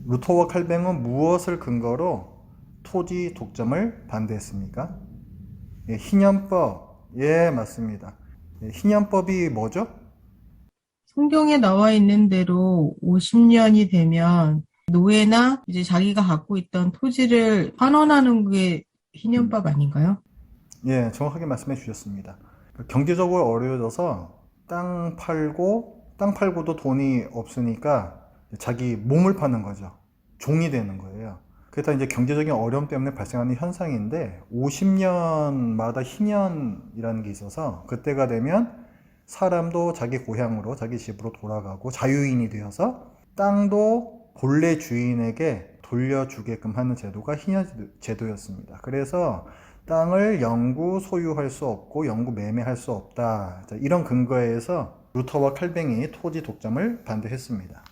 루터와 칼뱅은 무엇을 근거로 토지 독점을 반대했습니까? 예, 희년법. 예, 맞습니다. 예, 희년법이 뭐죠? 성경에 나와 있는 대로 50년이 되면 노예나 이제 자기가 갖고 있던 토지를 환원하는 게 희년법 아닌가요? 예, 정확하게 말씀해 주셨습니다. 경제적으로 어려워져서 땅 팔고도 돈이 없으니까 자기 몸을 파는 거죠. 종이 되는 거예요. 그게 다 이제 경제적인 어려움 때문에 발생하는 현상인데 50년마다 희년이라는 게 있어서 그때가 되면 사람도 자기 고향으로 자기 집으로 돌아가고 자유인이 되어서 땅도 본래 주인에게 돌려주게끔 하는 제도가 희년 제도였습니다. 그래서 땅을 영구 소유할 수 없고 영구 매매할 수 없다. 자, 이런 근거에서 루터와 칼뱅이 토지 독점을 반대했습니다.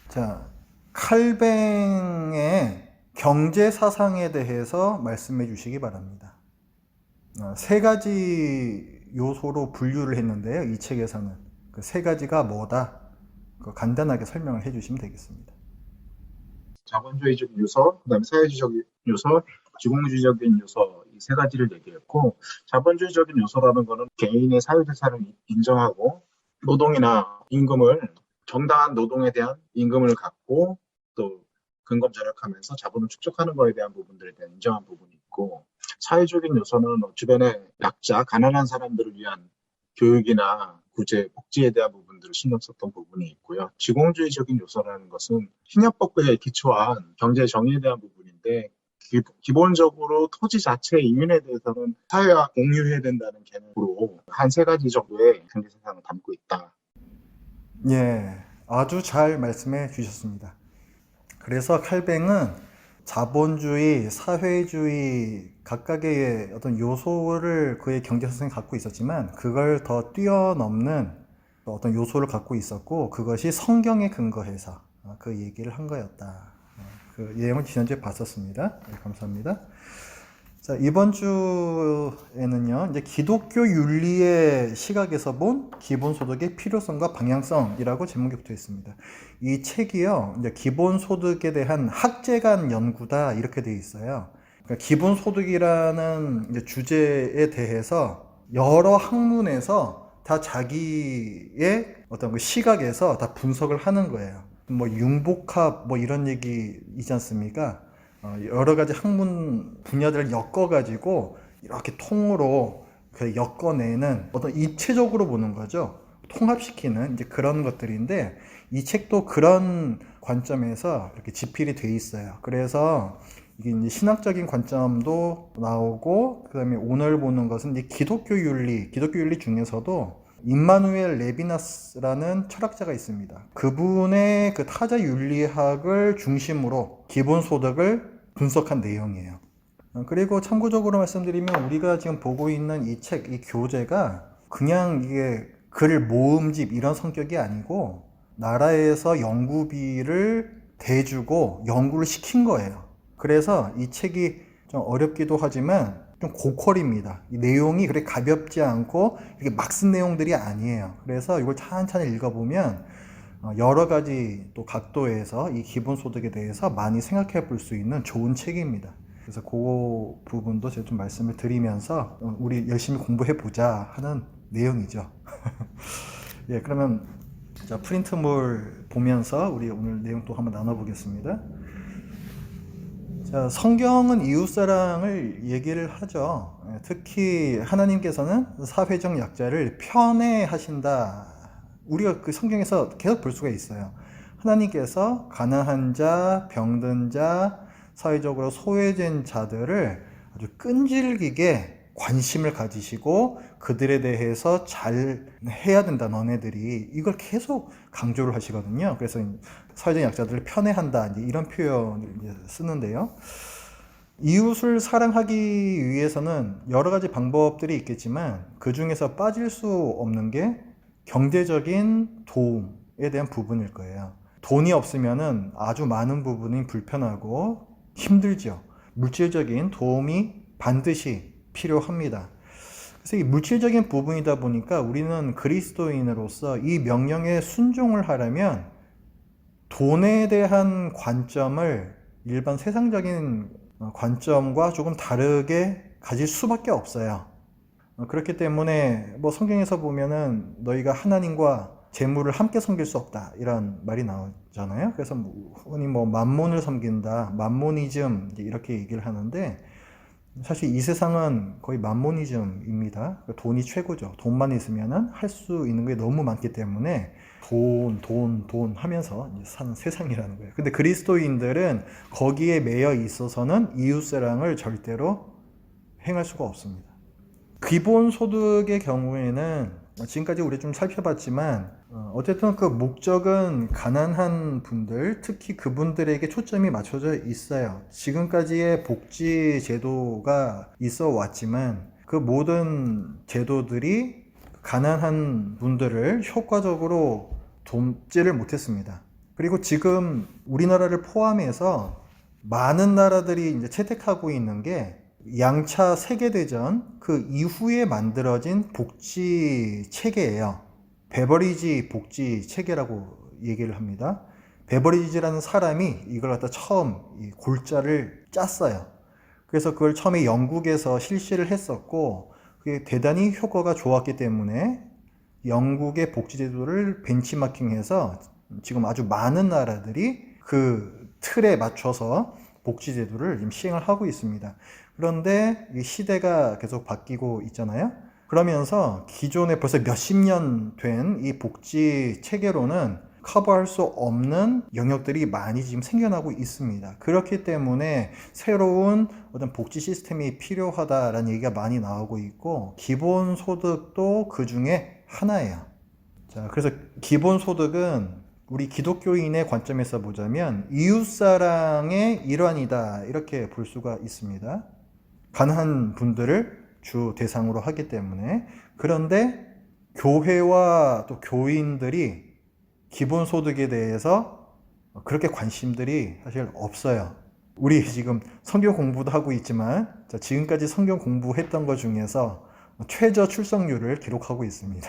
자, 칼뱅의 경제 사상에 대해서 말씀해 주시기 바랍니다. 세 가지 요소로 분류를 했는데요. 이 책에서는 그 세 가지가 뭐다? 간단하게 설명을 해 주시면 되겠습니다. 자본주의적 요소, 그다음에 사회주의적 요소, 지공주의적인 요소 이 세 가지를 얘기했고 자본주의적인 요소라는 거는 개인의 사유재산을 인정하고 노동이나 임금을 정당한 노동에 대한 임금을 갖고 또 근검절약하면서 자본을 축적하는 거에 대한 부분들에 대한 인정한 부분이 있고 사회적인 요소는 주변의 약자, 가난한 사람들을 위한 교육이나 구제, 복지에 대한 부분들을 신경 썼던 부분이 있고요. 지공주의적인 요소라는 것은 신협법에 기초한 경제 정의에 대한 부분인데 기본적으로 토지 자체의 이윤에 대해서는 사회와 공유해야 된다는 개념으로 한 세 가지 정도의 경제 세상을 담고 있다. 예, 아주 잘 말씀해 주셨습니다. 그래서 칼뱅은 자본주의, 사회주의 각각의 어떤 요소를 그의 경제사상에 갖고 있었지만 그걸 더 뛰어넘는 어떤 요소를 갖고 있었고 그것이 성경에 근거해서 그 얘기를 한 거였다. 그 내용을 지난주에 봤었습니다. 네, 감사합니다. 자, 이번 주에는요, 이제 기독교 윤리의 시각에서 본 기본소득의 필요성과 방향성이라고 제목이 붙어 있습니다. 이 책이요, 이제 기본소득에 대한 학제간 연구다, 이렇게 되어 있어요. 그러니까 기본소득이라는 이제 주제에 대해서 여러 학문에서 다 자기의 어떤 그 시각에서 다 분석을 하는 거예요. 뭐 융복합 뭐 이런 얘기 있지 않습니까? 여러 가지 학문 분야들을 엮어가지고 이렇게 통으로 그 엮어내는 어떤 입체적으로 보는 거죠. 통합시키는 이제 그런 것들인데 이 책도 그런 관점에서 이렇게 집필이 돼 있어요. 그래서 이게 이제 신학적인 관점도 나오고 그다음에 오늘 보는 것은 이제 기독교 윤리 중에서도 임마누엘 레비나스라는 철학자가 있습니다. 그분의 그 타자 윤리학을 중심으로 기본소득을 분석한 내용이에요. 그리고 참고적으로 말씀드리면 우리가 지금 보고 있는 이 책, 이 교재가 그냥 이게 글 모음집 이런 성격이 아니고 나라에서 연구비를 대주고 연구를 시킨 거예요. 그래서 이 책이 좀 어렵기도 하지만 좀 고퀄입니다. 이 내용이 그렇게 가볍지 않고 이렇게 막 쓴 내용들이 아니에요. 그래서 이걸 찬찬히 읽어보면 여러 가지 또 각도에서 이 기본소득에 대해서 많이 생각해 볼 수 있는 좋은 책입니다. 그래서 그 부분도 제가 좀 말씀을 드리면서 우리 열심히 공부해 보자 하는 내용이죠. 예, 그러면 자, 프린트물 보면서 우리 오늘 내용 또 한번 나눠보겠습니다. 자, 성경은 이웃사랑을 얘기를 하죠. 특히 하나님께서는 사회적 약자를 편애하신다. 우리가 그 성경에서 계속 볼 수가 있어요. 하나님께서 가난한 자, 병든 자, 사회적으로 소외된 자들을 아주 끈질기게 관심을 가지시고 그들에 대해서 잘 해야 된다 너네들이 이걸 계속 강조를 하시거든요. 그래서 사회적 약자들을 편애한다 이제 이런 표현을 이제 쓰는데요. 이웃을 사랑하기 위해서는 여러 가지 방법들이 있겠지만 그 중에서 빠질 수 없는 게 경제적인 도움에 대한 부분일 거예요. 돈이 없으면은 아주 많은 부분이 불편하고 힘들죠. 물질적인 도움이 반드시 필요합니다. 그래서 이 물질적인 부분이다 보니까 우리는 그리스도인으로서 이 명령에 순종을 하려면 돈에 대한 관점을 일반 세상적인 관점과 조금 다르게 가질 수밖에 없어요. 그렇기 때문에 뭐 성경에서 보면은 너희가 하나님과 재물을 함께 섬길 수 없다 이런 말이 나오잖아요. 그래서 흔히 뭐 만몬을 섬긴다, 만모니즘 이렇게 얘기를 하는데 사실 이 세상은 거의 만모니즘입니다. 돈이 최고죠. 돈만 있으면은 할 수 있는 게 너무 많기 때문에 돈 하면서 사는 세상이라는 거예요. 근데 그리스도인들은 거기에 매여 있어서는 이웃사랑을 절대로 행할 수가 없습니다. 기본소득의 경우에는 지금까지 우리 좀 살펴봤지만 어쨌든 그 목적은 가난한 분들, 특히 그분들에게 초점이 맞춰져 있어요. 지금까지의 복지 제도가 있어 왔지만 그 모든 제도들이 가난한 분들을 효과적으로 돕지를 못했습니다. 그리고 지금 우리나라를 포함해서 많은 나라들이 이제 채택하고 있는 게 양차 세계대전 그 이후에 만들어진 복지 체계예요. 베버리지 복지 체계라고 얘기를 합니다. 베버리지라는 사람이 이걸 갖다 처음 이 골자를 짰어요. 그래서 그걸 처음에 영국에서 실시를 했었고 그게 대단히 효과가 좋았기 때문에 영국의 복지 제도를 벤치마킹해서 지금 아주 많은 나라들이 그 틀에 맞춰서 복지 제도를 지금 시행을 하고 있습니다. 그런데 이 시대가 계속 바뀌고 있잖아요. 그러면서 기존에 벌써 몇십 년 된 이 복지 체계로는 커버할 수 없는 영역들이 많이 지금 생겨나고 있습니다. 그렇기 때문에 새로운 어떤 복지 시스템이 필요하다라는 얘기가 많이 나오고 있고 기본소득도 그 중에 하나예요. 자, 그래서 기본소득은 우리 기독교인의 관점에서 보자면 이웃사랑의 일환이다 이렇게 볼 수가 있습니다. 가난한 분들을 주 대상으로 하기 때문에. 그런데 교회와 또 교인들이 기본소득에 대해서 그렇게 관심들이 사실 없어요. 우리 지금 성경 공부도 하고 있지만 지금까지 성경 공부했던 것 중에서 최저 출석률을 기록하고 있습니다.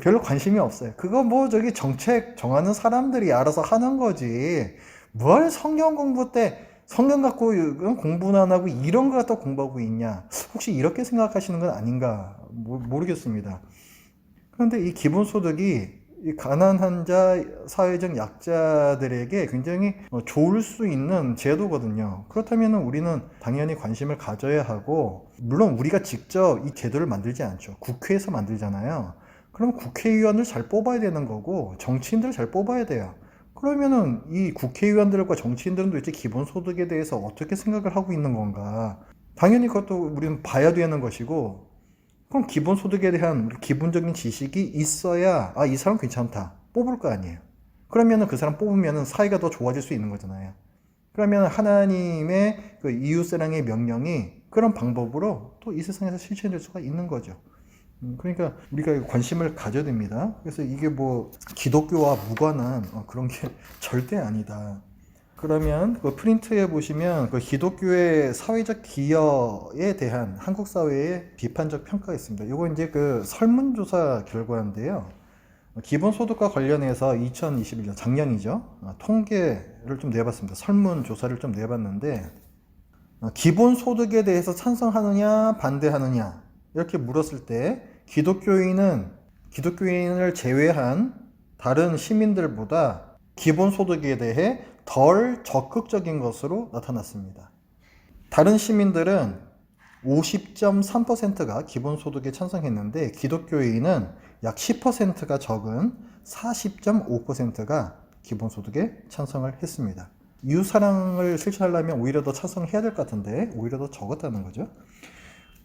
별로 관심이 없어요. 그거 뭐 저기 정책 정하는 사람들이 알아서 하는 거지. 뭘 성경 공부 때 성경 갖고 공부는 안 하고 이런 거 갖다 공부하고 있냐. 혹시 이렇게 생각하시는 건 아닌가 모르겠습니다. 그런데 이 기본소득이 이 가난한 자, 사회적 약자들에게 굉장히 좋을 수 있는 제도거든요. 그렇다면 우리는 당연히 관심을 가져야 하고, 물론 우리가 직접 이 제도를 만들지 않죠. 국회에서 만들잖아요. 그럼 국회의원을 잘 뽑아야 되는 거고, 정치인들을 잘 뽑아야 돼요. 그러면은 이 국회의원들과 정치인들은 도대체 기본소득에 대해서 어떻게 생각을 하고 있는 건가? 당연히 그것도 우리는 봐야 되는 것이고, 그럼 기본소득에 대한 기본적인 지식이 있어야 이 사람 괜찮다 뽑을 거 아니에요. 그러면은 그 사람 뽑으면은 사회가 더 좋아질 수 있는 거잖아요. 그러면 하나님의 그 이웃사랑의 명령이 그런 방법으로 또 이 세상에서 실천될 수가 있는 거죠. 그러니까 우리가 관심을 가져야 됩니다. 그래서 이게 뭐 기독교와 무관한 그런 게 절대 아니다. 그러면 그 프린트에 보시면 그 기독교의 사회적 기여에 대한 한국 사회의 비판적 평가가 있습니다. 이거 이제 그 설문조사 결과인데요. 기본소득과 관련해서 2021년 작년이죠. 통계를 좀 내봤습니다. 설문조사를 좀 내봤는데 기본소득에 대해서 찬성하느냐 반대하느냐 이렇게 물었을 때 기독교인을 제외한 다른 시민들보다 기본소득에 대해 덜 적극적인 것으로 나타났습니다. 다른 시민들은 50.3%가 기본소득에 찬성했는데 기독교인은 약 10%가 적은 40.5%가 기본소득에 찬성을 했습니다. 이웃사랑을 실천하려면 오히려 더 찬성해야 될 것 같은데 오히려 더 적었다는 거죠.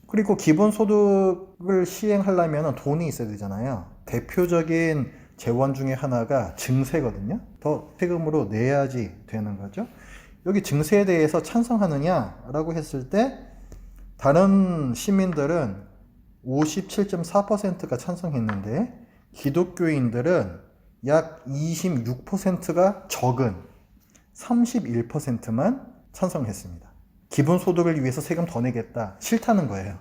그리고 기본소득을 시행하려면 돈이 있어야 되잖아요. 대표적인 재원 중에 하나가 증세거든요. 더 세금으로 내야지 되는 거죠. 여기 증세에 대해서 찬성하느냐라고 했을 때 다른 시민들은 57.4%가 찬성했는데 기독교인들은 약 26%가 적은 31%만 찬성했습니다. 기본소득을 위해서 세금 더 내겠다. 싫다는 거예요.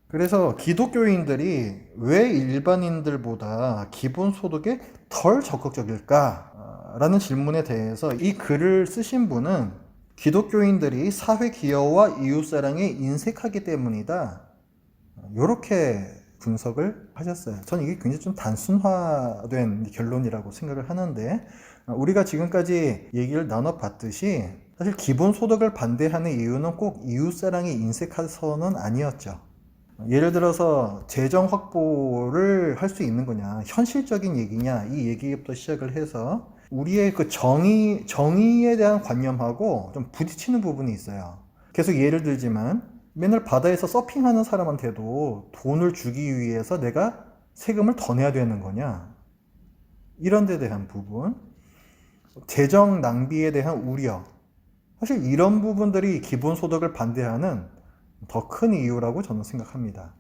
그래서 기독교인들이 왜 일반인들보다 기본소득에 덜 적극적일까 라는 질문에 대해서 이 글을 쓰신 분은 기독교인들이 사회 기여와 이웃사랑에 인색하기 때문이다. 이렇게 분석을 하셨어요. 저는 이게 굉장히 좀 단순화된 결론이라고 생각을 하는데, 우리가 지금까지 얘기를 나눠봤듯이 사실 기본소득을 반대하는 이유는 꼭 이웃사랑에 인색해서는 아니었죠. 예를 들어서 재정 확보를 할 수 있는 거냐, 현실적인 얘기냐, 이 얘기부터 시작을 해서 우리의 그 정의에 대한 관념하고 좀 부딪히는 부분이 있어요. 계속 예를 들지만 맨날 바다에서 서핑하는 사람한테도 돈을 주기 위해서 내가 세금을 더 내야 되는 거냐, 이런 데 대한 부분, 재정 낭비에 대한 우려, 사실 이런 부분들이 기본소득을 반대하는 더 큰 이유라고 저는 생각합니다.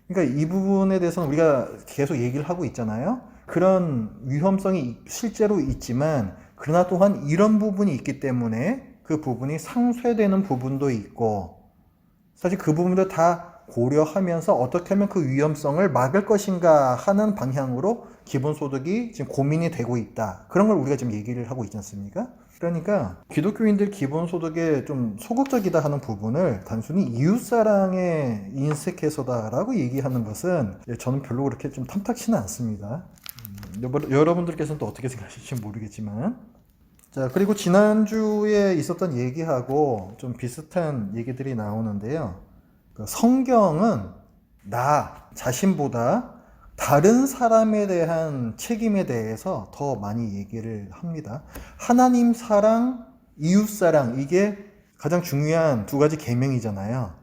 그러니까 이 부분에 대해서는 우리가 계속 얘기를 하고 있잖아요. 그런 위험성이 실제로 있지만 그러나 또한 이런 부분이 있기 때문에 그 부분이 상쇄되는 부분도 있고, 사실 그 부분도 다 고려하면서 어떻게 하면 그 위험성을 막을 것인가 하는 방향으로 기본소득이 지금 고민이 되고 있다. 그런 걸 우리가 지금 얘기를 하고 있지 않습니까? 그러니까 기독교인들 기본소득에 좀 소극적이다 하는 부분을 단순히 이웃사랑에 인색해서다라고 얘기하는 것은 저는 별로 그렇게 좀 탐탁치는 않습니다. 여러분들께서는 또 어떻게 생각하실지 모르겠지만, 자, 그리고 지난주에 있었던 얘기하고 좀 비슷한 얘기들이 나오는데요. 성경은 나 자신보다 다른 사람에 대한 책임에 대해서 더 많이 얘기를 합니다. 하나님 사랑, 이웃 사랑, 이게 가장 중요한 두 가지 계명이잖아요.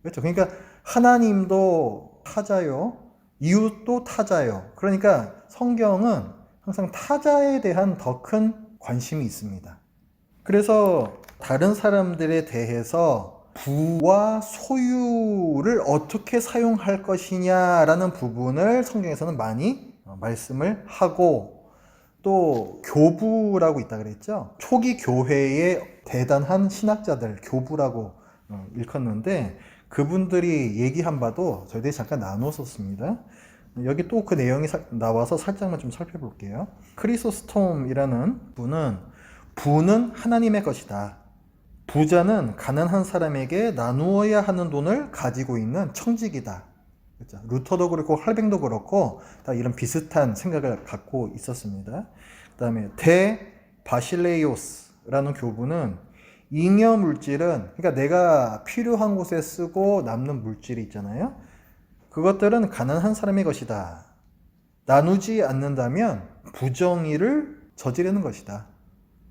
그렇죠? 그러니까 하나님도 타자요, 이웃도 타자요. 그러니까 성경은 항상 타자에 대한 더 큰 관심이 있습니다. 그래서 다른 사람들에 대해서 부와 소유를 어떻게 사용할 것이냐라는 부분을 성경에서는 많이 말씀을 하고, 또 교부라고 있다 그랬죠. 초기 교회의 대단한 신학자들, 교부라고 일컫는데, 그분들이 얘기한 바도 저희들이 잠깐 나눴었습니다. 여기 또 그 내용이 나와서 살짝만 좀 살펴볼게요. 크리소스톰이라는 분은 부는 하나님의 것이다. 부자는 가난한 사람에게 나누어야 하는 돈을 가지고 있는 청직이다. 그렇죠? 루터도 그렇고 할뱅도 그렇고 다 이런 비슷한 생각을 갖고 있었습니다. 그 다음에 대 바실레이오스라는 교부는 잉여 물질은, 그러니까 내가 필요한 곳에 쓰고 남는 물질이 있잖아요. 그것들은 가난한 사람의 것이다. 나누지 않는다면 부정의를 저지르는 것이다.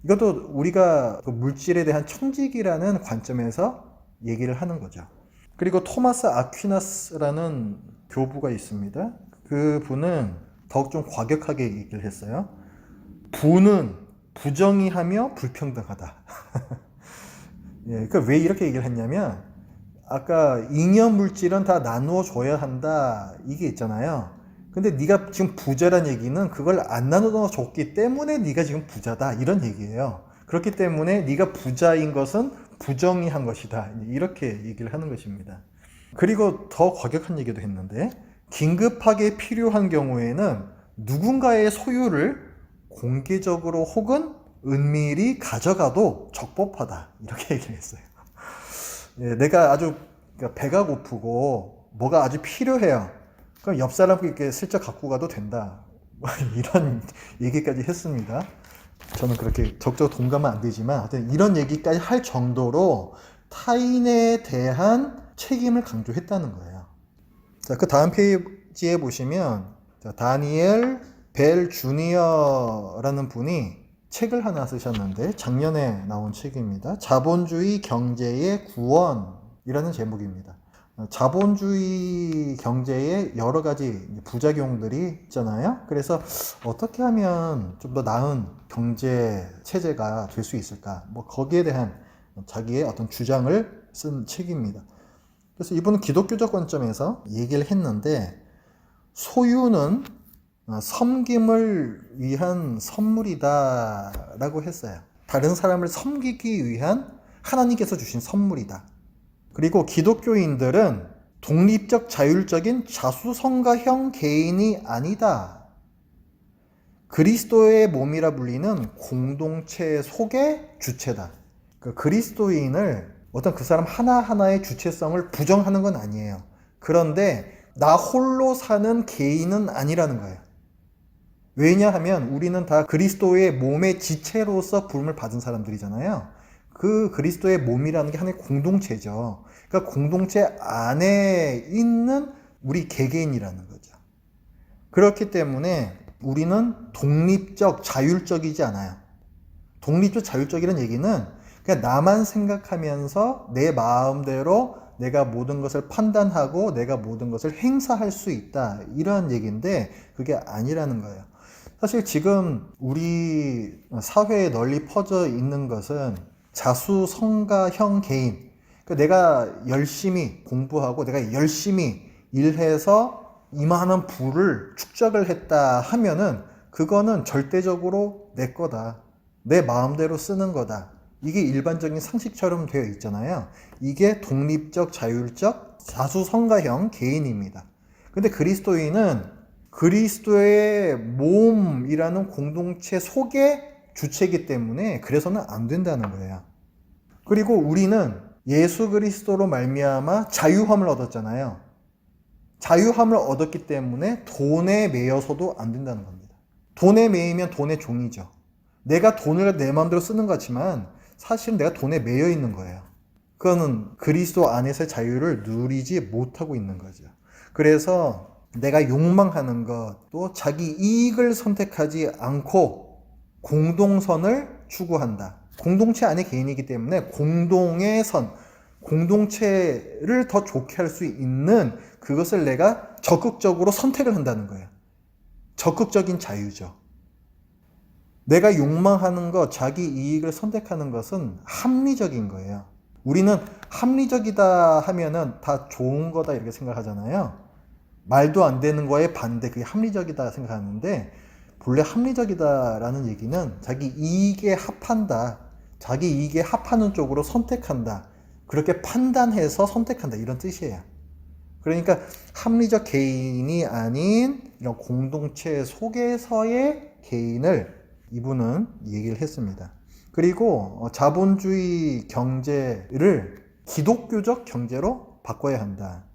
이것도 우리가 그 물질에 대한 청직이라는 관점에서 얘기를 하는 거죠. 그리고 토마스 아퀴나스라는 교부가 있습니다. 그 분은 더욱 좀 과격하게 얘기를 했어요. 부는 부정의하며 불평등하다. 예, 그러니까 왜 이렇게 얘기를 했냐면, 아까 잉여 물질은 다 나누어 줘야 한다, 이게 있잖아요. 근데 네가 지금 부자란 얘기는 그걸 안 나눠 줬기 때문에 네가 지금 부자다, 이런 얘기예요. 그렇기 때문에 네가 부자인 것은 부정의한 것이다, 이렇게 얘기를 하는 것입니다. 그리고 더 과격한 얘기도 했는데, 긴급하게 필요한 경우에는 누군가의 소유를 공개적으로 혹은 은밀히 가져가도 적법하다, 이렇게 얘기를 했어요. 예, 내가 아주 배가 고프고 뭐가 아주 필요해요. 그럼 옆 사람께 슬쩍 갖고 가도 된다, 이런 얘기까지 했습니다. 저는 그렇게 적극 동감은 안 되지만 하여튼 이런 얘기까지 할 정도로 타인에 대한 책임을 강조했다는 거예요. 자, 그 다음 페이지에 보시면 다니엘 벨 주니어라는 분이 책을 하나 쓰셨는데, 작년에 나온 책입니다. 자본주의 경제의 구원이라는 제목입니다. 자본주의 경제에 여러 가지 부작용들이 있잖아요. 그래서 어떻게 하면 좀 더 나은 경제 체제가 될 수 있을까, 뭐 거기에 대한 자기의 어떤 주장을 쓴 책입니다. 그래서 이분은 기독교적 관점에서 얘기를 했는데, 소유는 섬김을 위한 선물이다 라고 했어요. 다른 사람을 섬기기 위한 하나님께서 주신 선물이다. 그리고 기독교인들은 독립적 자율적인 자수성가형 개인이 아니다. 그리스도의 몸이라 불리는 공동체 속의 주체다. 그리스도인을 어떤 그 사람 하나하나의 주체성을 부정하는 건 아니에요. 그런데 나 홀로 사는 개인은 아니라는 거예요. 왜냐하면 우리는 다 그리스도의 몸의 지체로서 부름을 받은 사람들이잖아요. 그 그리스도의 몸이라는 게 하나의 공동체죠. 그러니까 공동체 안에 있는 우리 개개인이라는 거죠. 그렇기 때문에 우리는 독립적, 자율적이지 않아요. 독립적, 자율적이라는 얘기는 그냥 나만 생각하면서 내 마음대로 내가 모든 것을 판단하고 내가 모든 것을 행사할 수 있다. 이런 얘기인데 그게 아니라는 거예요. 사실 지금 우리 사회에 널리 퍼져 있는 것은 자수성가형 개인. 그러니까 내가 열심히 공부하고 내가 열심히 일해서 이만한 부를 축적을 했다 하면은 그거는 절대적으로 내 거다. 내 마음대로 쓰는 거다. 이게 일반적인 상식처럼 되어 있잖아요. 이게 독립적, 자율적, 자수성가형 개인입니다. 근데 그리스도인은 그리스도의 몸이라는 공동체 속의 주체이기 때문에 그래서는 안 된다는 거예요. 그리고 우리는 예수 그리스도로 말미암아 자유함을 얻었잖아요. 자유함을 얻었기 때문에 돈에 매여서도 안 된다는 겁니다. 돈에 매이면 돈의 종이죠. 내가 돈을 내 마음대로 쓰는 것 같지만 사실은 내가 돈에 매여 있는 거예요. 그거는 그리스도 안에서의 자유를 누리지 못하고 있는 거죠. 그래서 내가 욕망하는 것도 자기 이익을 선택하지 않고 공동선을 추구한다. 공동체 안의 개인이기 때문에 공동의 선, 공동체를 더 좋게 할 수 있는 그것을 내가 적극적으로 선택을 한다는 거예요. 적극적인 자유죠. 내가 욕망하는 것, 자기 이익을 선택하는 것은 합리적인 거예요. 우리는 합리적이다 하면은 다 좋은 거다 이렇게 생각하잖아요. 말도 안 되는 거에 반대, 그게 합리적이다 생각하는데 본래 합리적이다라는 얘기는 자기 이익에 합한다. 자기 이익에 합하는 쪽으로 선택한다. 그렇게 판단해서 선택한다. 이런 뜻이에요. 그러니까 합리적 개인이 아닌 이런 공동체 속에서의 개인을 이분은 얘기를 했습니다. 그리고 자본주의 경제를 기독교적 경제로 바꿔야 한다.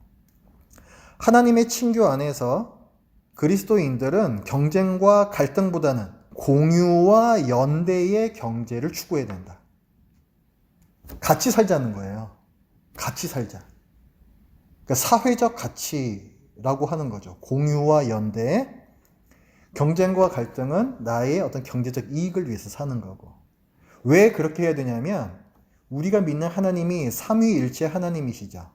하나님의 친교 안에서 그리스도인들은 경쟁과 갈등보다는 공유와 연대의 경제를 추구해야 된다. 같이 살자는 거예요. 같이 살자. 그러니까 사회적 가치라고 하는 거죠. 공유와 연대. 경쟁과 갈등은 나의 어떤 경제적 이익을 위해서 사는 거고. 왜 그렇게 해야 되냐면 우리가 믿는 하나님이 삼위일체 하나님이시죠.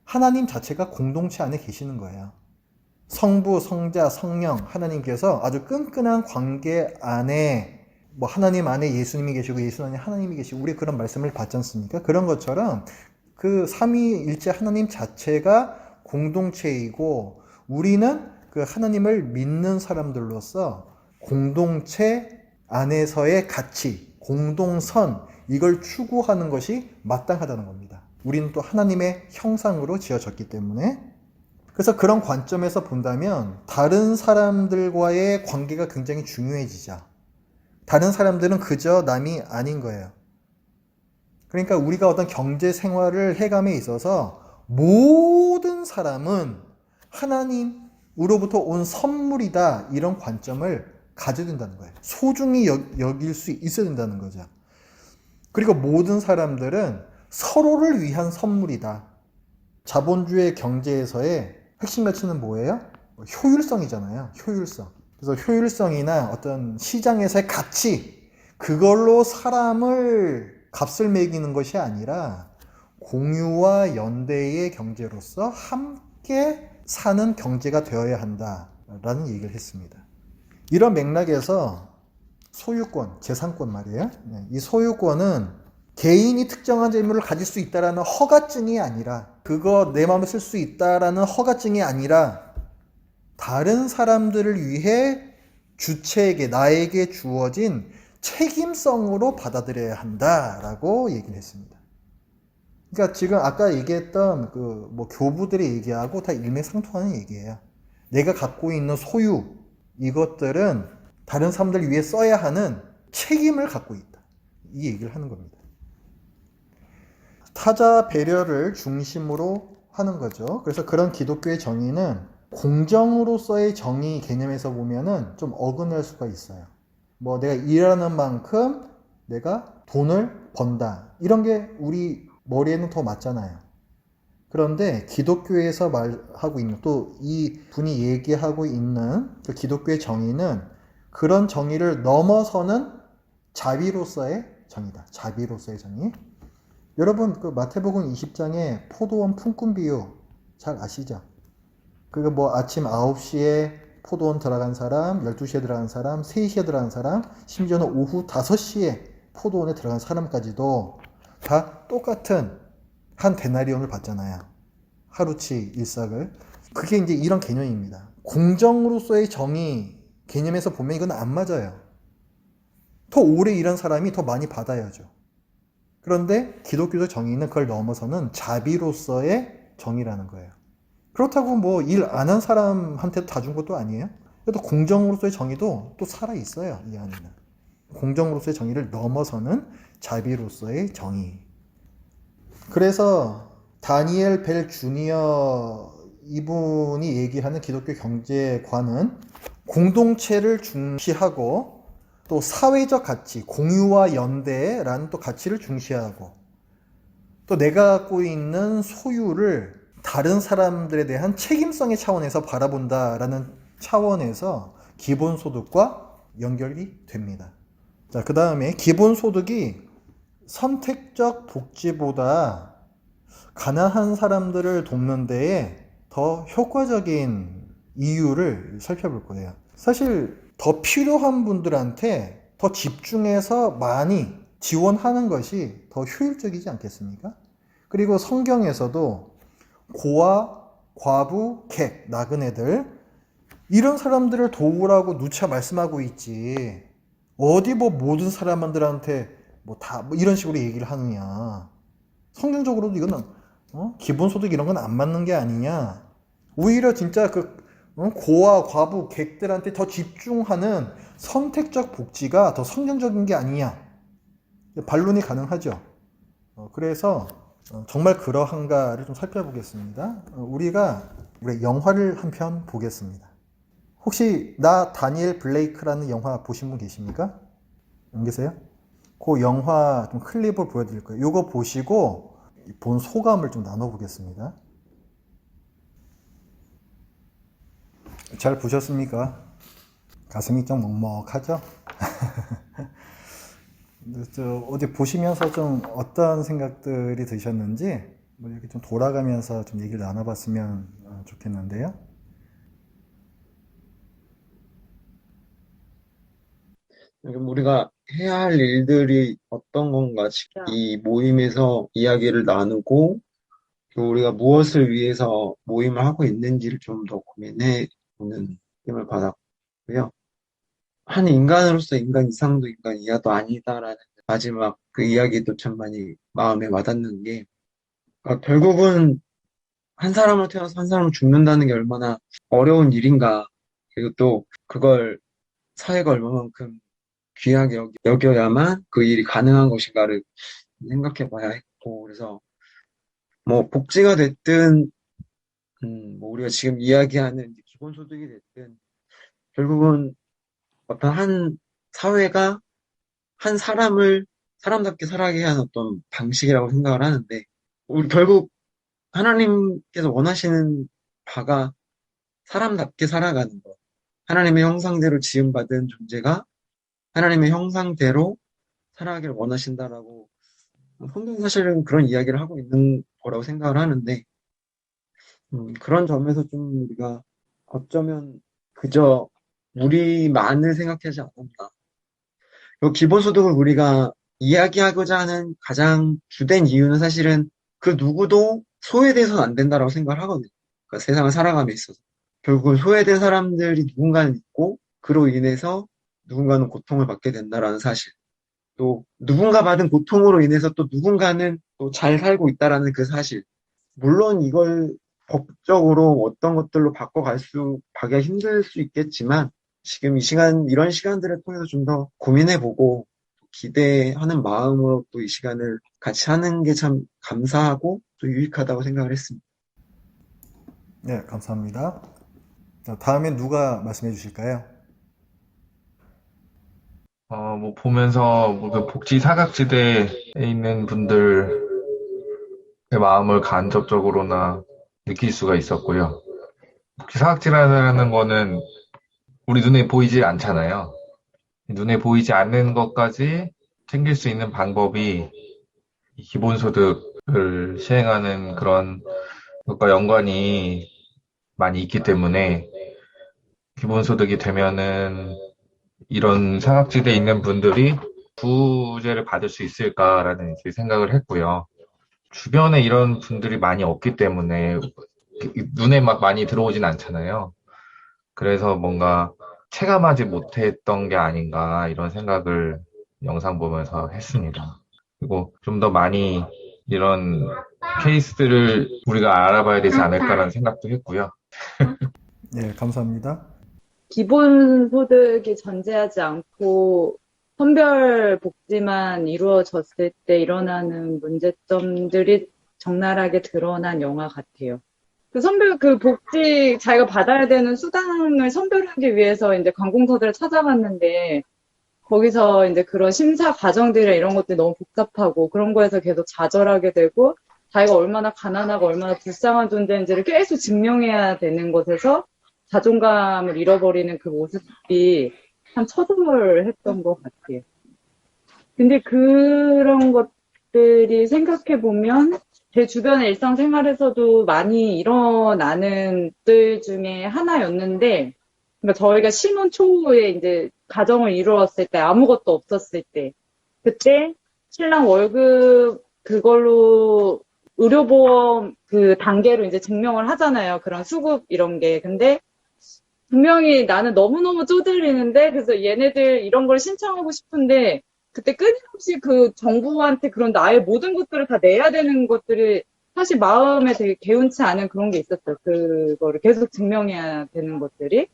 하나님 자체가 공동체 안에 계시는 거예요. 성부, 성자, 성령 하나님께서 아주 끈끈한 관계 안에 뭐 하나님 안에 예수님이 계시고 예수님 안에 하나님이 계시고 우리 그런 말씀을 받지 않습니까? 그런 것처럼 그 삼위일체 하나님 자체가 공동체이고 우리는 그 하나님을 믿는 사람들로서 공동체 안에서의 가치, 공동선 이걸 추구하는 것이 마땅하다는 겁니다. 우리는 또 하나님의 형상으로 지어졌기 때문에 그래서 그런 관점에서 본다면 다른 사람들과의 관계가 굉장히 중요해지죠. 다른 사람들은 그저 남이 아닌 거예요. 그러니까 우리가 어떤 경제 생활을 해감에 있어서 모든 사람은 하나님으로부터 온 선물이다 이런 관점을 가져야 된다는 거예요. 소중히 여길 수 있어야 된다는 거죠. 그리고 모든 사람들은 서로를 위한 선물이다. 자본주의 경제에서의 핵심 가치는 뭐예요? 효율성이잖아요. 효율성. 그래서 효율성이나 어떤 시장에서의 가치, 그걸로 사람을 값을 매기는 것이 아니라 공유와 연대의 경제로서 함께 사는 경제가 되어야 한다라는 얘기를 했습니다. 이런 맥락에서 소유권, 재산권 말이에요. 이 소유권은 개인이 특정한 재물을 가질 수 있다라는 허가증이 아니라 그거 내 마음에 쓸 수 있다라는 허가증이 아니라 다른 사람들을 위해 주체에게 나에게 주어진 책임성으로 받아들여야 한다라고 얘기를 했습니다. 그러니까 지금 아까 얘기했던 그 뭐 교부들의 얘기하고 다 일맥상통하는 얘기예요. 내가 갖고 있는 소유 이것들은 다른 사람들 위해 써야 하는 책임을 갖고 있다. 이 얘기를 하는 겁니다. 타자 배려를 중심으로 하는 거죠. 그래서 그런 기독교의 정의는 공정으로서의 정의 개념에서 보면은 좀 어긋날 수가 있어요. 뭐 내가 일하는 만큼 내가 돈을 번다. 이런 게 우리 머리에는 더 맞잖아요. 그런데 기독교에서 말하고 있는, 또 이 분이 얘기하고 있는 그 기독교의 정의는 그런 정의를 넘어서는 자비로서의 정의다. 자비로서의 정의. 여러분 그 마태복음 20장에 포도원 품꾼 비유 잘 아시죠? 그거 뭐 아침 9시에 포도원 들어간 사람, 12시에 들어간 사람, 3시에 들어간 사람, 심지어는 오후 5시에 포도원에 들어간 사람까지도 다 똑같은 한 데나리온을 받잖아요. 하루치 일삭을. 그게 이제 이런 개념입니다. 공정으로서의 정의 개념에서 보면 이건 안 맞아요. 더 오래 일한 사람이 더 많이 받아야죠. 그런데 기독교적 정의는 그걸 넘어서는 자비로서의 정의라는 거예요. 그렇다고 뭐 일 안 한 사람한테 다 준 것도 아니에요. 그래도 공정으로서의 정의도 또 살아있어요. 이 안에는. 공정으로서의 정의를 넘어서는 자비로서의 정의. 그래서 다니엘 벨 주니어 이분이 얘기하는 기독교 경제관은 공동체를 중시하고 또 사회적 가치, 공유와 연대라는 또 가치를 중시하고 또 내가 갖고 있는 소유를 다른 사람들에 대한 책임성의 차원에서 바라본다라는 차원에서 기본소득과 연결이 됩니다. 자, 그 다음에 기본소득이 선택적 복지보다 가난한 사람들을 돕는 데에 더 효과적인 이유를 살펴볼 거예요. 사실 더 필요한 분들한테 더 집중해서 많이 지원하는 것이 더 효율적이지 않겠습니까? 그리고 성경에서도 고아, 과부, 객, 나그네들 이런 사람들을 도우라고 누차 말씀하고 있지. 어디 뭐 모든 사람들한테 뭐 다 뭐 이런 식으로 얘기를 하느냐. 성경적으로도 이거는 기본소득 이런 건 안 맞는 게 아니냐. 오히려 진짜 그 고아, 과부, 객들한테 더 집중하는 선택적 복지가 더 성경적인 게 아니냐. 반론이 가능하죠. 그래서 정말 그러한가를 좀 살펴보겠습니다. 우리가 영화를 한 편 보겠습니다. 혹시 나 다니엘 블레이크라는 영화 보신 분 계십니까? 안 계세요? 그 영화 좀 클립을 보여드릴 거예요. 이거 보시고 본 소감을 좀 나눠보겠습니다. 잘 보셨습니까? 가슴이 좀 먹먹하죠? 어디 보시면서 좀 어떤 생각들이 드셨는지 뭐 이렇게 좀 돌아가면서 좀 얘기를 나눠봤으면 좋겠는데요. 우리가 해야 할 일들이 어떤 건가, 이 모임에서 이야기를 나누고, 또 우리가 무엇을 위해서 모임을 하고 있는지를 좀 더 고민해 보는 힘을 받았고요. 한 인간으로서 인간 이상도 인간 이하도 아니다라는 마지막 그 이야기도 참 많이 마음에 와닿는 게, 그러니까 결국은 한 사람을 태어나서 한 사람을 죽는다는 게 얼마나 어려운 일인가, 그리고 또 그걸 사회가 얼마만큼 귀하게 여겨야만 그 일이 가능한 것인가를 생각해 봐야 했고, 그래서 뭐 복지가 됐든, 뭐 우리가 지금 이야기하는 기본소득이 됐든, 결국은 어떤 한 사회가 한 사람을 사람답게 살아가게 하는 어떤 방식이라고 생각을 하는데, 우리 결국 하나님께서 원하시는 바가 사람답게 살아가는 것. 하나님의 형상대로 지음받은 존재가 하나님의 형상대로 살아가기를 원하신다라고 성경 사실은 그런 이야기를 하고 있는 거라고 생각을 하는데, 그런 점에서 좀 우리가 어쩌면 그저 우리만을 생각하지 않았나. 이 기본소득을 우리가 이야기하고자 하는 가장 주된 이유는 사실은 그 누구도 소외돼서는 안 된다라고 생각을 하거든요. 그러니까 세상을 살아감에 있어서. 결국은 소외된 사람들이 누군가는 있고, 그로 인해서 누군가는 고통을 받게 된다라는 사실. 또 누군가 받은 고통으로 인해서 또 누군가는 또 잘 살고 있다라는 그 사실. 물론 이걸 법적으로 어떤 것들로 바꿔가기가 힘들 수 있겠지만, 지금 이런 시간들을 통해서 좀 더 고민해보고 기대하는 마음으로 또 이 시간을 같이 하는 게 참 감사하고 또 유익하다고 생각을 했습니다. 네, 감사합니다. 자, 다음엔 누가 말씀해 주실까요? 뭐 보면서 그 복지 사각지대에 있는 분들의 마음을 간접적으로나 느낄 수가 있었고요. 복지 사각지대라는 거는 우리 눈에 보이지 않잖아요. 눈에 보이지 않는 것까지 챙길 수 있는 방법이 이 기본소득을 시행하는 그런 것과 연관이 많이 있기 때문에 기본소득이 되면은 이런 사각지대에 있는 분들이 구제를 받을 수 있을까라는 이제 생각을 했고요. 주변에 이런 분들이 많이 없기 때문에 눈에 막 많이 들어오진 않잖아요. 그래서 뭔가 체감하지 못했던 게 아닌가 이런 생각을 영상 보면서 했습니다. 그리고 좀 더 많이 이런 케이스들을 우리가 알아봐야 되지 않을까라는 생각도 했고요. 네, 감사합니다. 기본소득이 전제하지 않고 선별 복지만 이루어졌을 때 일어나는 문제점들이 적나라하게 드러난 영화 같아요. 그 복지, 자기가 받아야 되는 수당을 선별하기 위해서 이제 관공서들을 찾아갔는데, 거기서 이제 그런 심사 과정들이나 이런 것들이 너무 복잡하고, 그런 거에서 계속 좌절하게 되고, 자기가 얼마나 가난하고 얼마나 불쌍한 존재인지를 계속 증명해야 되는 것에서 자존감을 잃어버리는 그 모습이 참 처절했던 것 같아요. 근데 그런 것들이 생각해보면 제 주변의 일상생활에서도 많이 일어나는 들 중에 하나였는데, 그러니까 저희가 신혼 초에 이제 가정을 이루었을 때 아무것도 없었을 때, 그때 신랑 월급 그걸로 의료보험 그 단계로 이제 증명을 하잖아요. 그런 수급 이런 게. 근데 분명히 나는 너무너무 쪼들리는데, 그래서 얘네들 이런 걸 신청하고 싶은데, 그때 끊임없이 그 정부한테 그런 나의 모든 것들을 다 내야 되는 것들이 사실 마음에 되게 개운치 않은 그런 게 있었어요. 그거를 계속 증명해야 되는 것들이.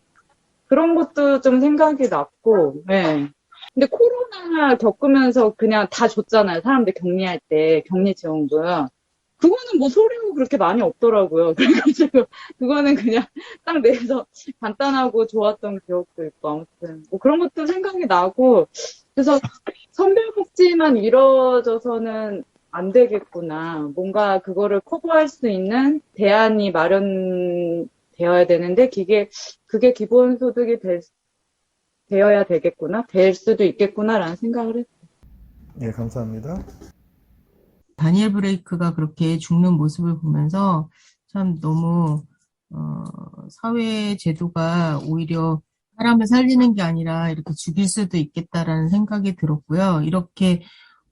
그런 것도 좀 생각이 났고, 네. 근데 코로나 겪으면서 그냥 다 줬잖아요. 사람들 격리할 때, 격리지원금. 그거는 뭐 소리도 그렇게 많이 없더라고요. 그래가지고, 그거는 그냥 딱 내서 간단하고 좋았던 기억도 있고, 아무튼. 뭐 그런 것도 생각이 나고, 그래서 선별복지만 이루어져서는 안 되겠구나. 뭔가 그거를 커버할 수 있는 대안이 마련되어야 되는데, 그게 기본소득이 되어야 되겠구나. 될 수도 있겠구나라는 생각을 했어요. 네, 감사합니다. 다니엘 브레이크가 그렇게 죽는 모습을 보면서 참 너무 사회 제도가 오히려 사람을 살리는 게 아니라 이렇게 죽일 수도 있겠다라는 생각이 들었고요. 이렇게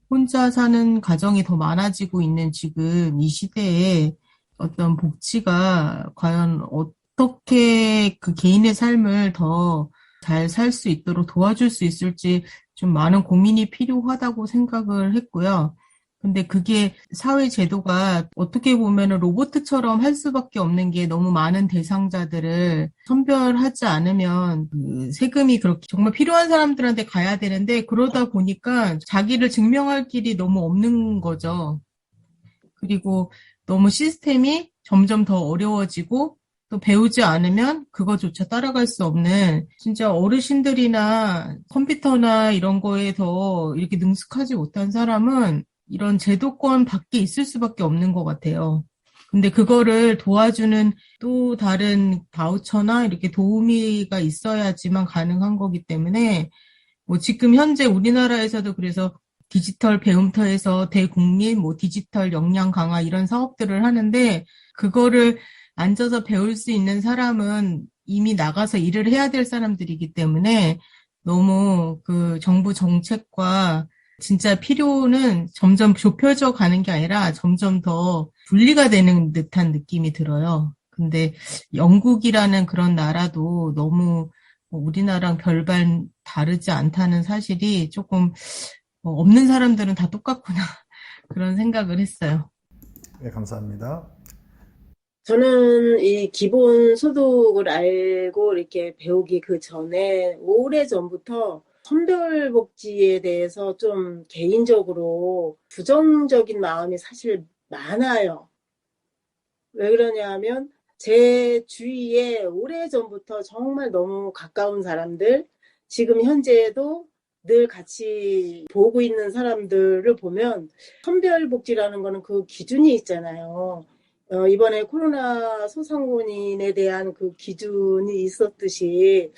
혼자 사는 가정이 더 많아지고 있는 지금 이 시대에 어떤 복지가 과연 어떻게 그 개인의 삶을 더 잘 살 수 있도록 도와줄 수 있을지 좀 많은 고민이 필요하다고 생각을 했고요. 근데 그게 사회 제도가 어떻게 보면은 로봇처럼 할 수밖에 없는 게 너무 많은 대상자들을 선별하지 않으면 그 세금이 그렇게 정말 필요한 사람들한테 가야 되는데 그러다 보니까 자기를 증명할 길이 너무 없는 거죠. 그리고 너무 시스템이 점점 더 어려워지고 또 배우지 않으면 그거조차 따라갈 수 없는 진짜 어르신들이나 컴퓨터나 이런 거에 더 이렇게 능숙하지 못한 사람은 이런 제도권 밖에 있을 수밖에 없는 것 같아요. 근데 그거를 도와주는 또 다른 바우처나 이렇게 도우미가 있어야지만 가능한 거기 때문에 뭐 지금 현재 우리나라에서도 그래서 디지털 배움터에서 대국민 뭐 디지털 역량 강화 이런 사업들을 하는데 그거를 앉아서 배울 수 있는 사람은 이미 나가서 일을 해야 될 사람들이기 때문에 너무 그 정부 정책과 진짜 필요는 점점 좁혀져 가는 게 아니라 점점 더 분리가 되는 듯한 느낌이 들어요. 근데 영국이라는 그런 나라도 너무 우리나라랑 별반 다르지 않다는 사실이 조금 없는 사람들은 다 똑같구나 그런 생각을 했어요. 네, 감사합니다. 저는 이 기본 소득을 알고 이렇게 배우기 그 전에 오래전부터 선별복지에 대해서 좀 개인적으로 부정적인 마음이 사실 많아요. 왜 그러냐 하면 제 주위에 오래전부터 정말 너무 가까운 사람들, 지금 현재도 늘 같이 보고 있는 사람들을 보면 선별복지라는 거는 그 기준이 있잖아요. 이번에 코로나 소상공인에 대한 그 기준이 있었듯이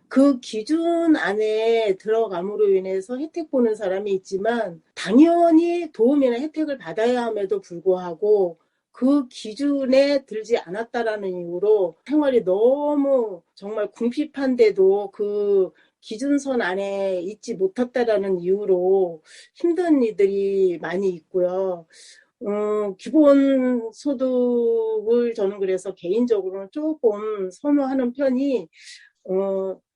그 기준 안에 들어감으로 인해서 혜택 보는 사람이 있지만 당연히 도움이나 혜택을 받아야 함에도 불구하고 그 기준에 들지 않았다라는 이유로 생활이 너무 정말 궁핍한데도 그 기준선 안에 있지 못했다라는 이유로 힘든 이들이 많이 있고요. 기본 소득을 저는 그래서 개인적으로는 조금 선호하는 편이,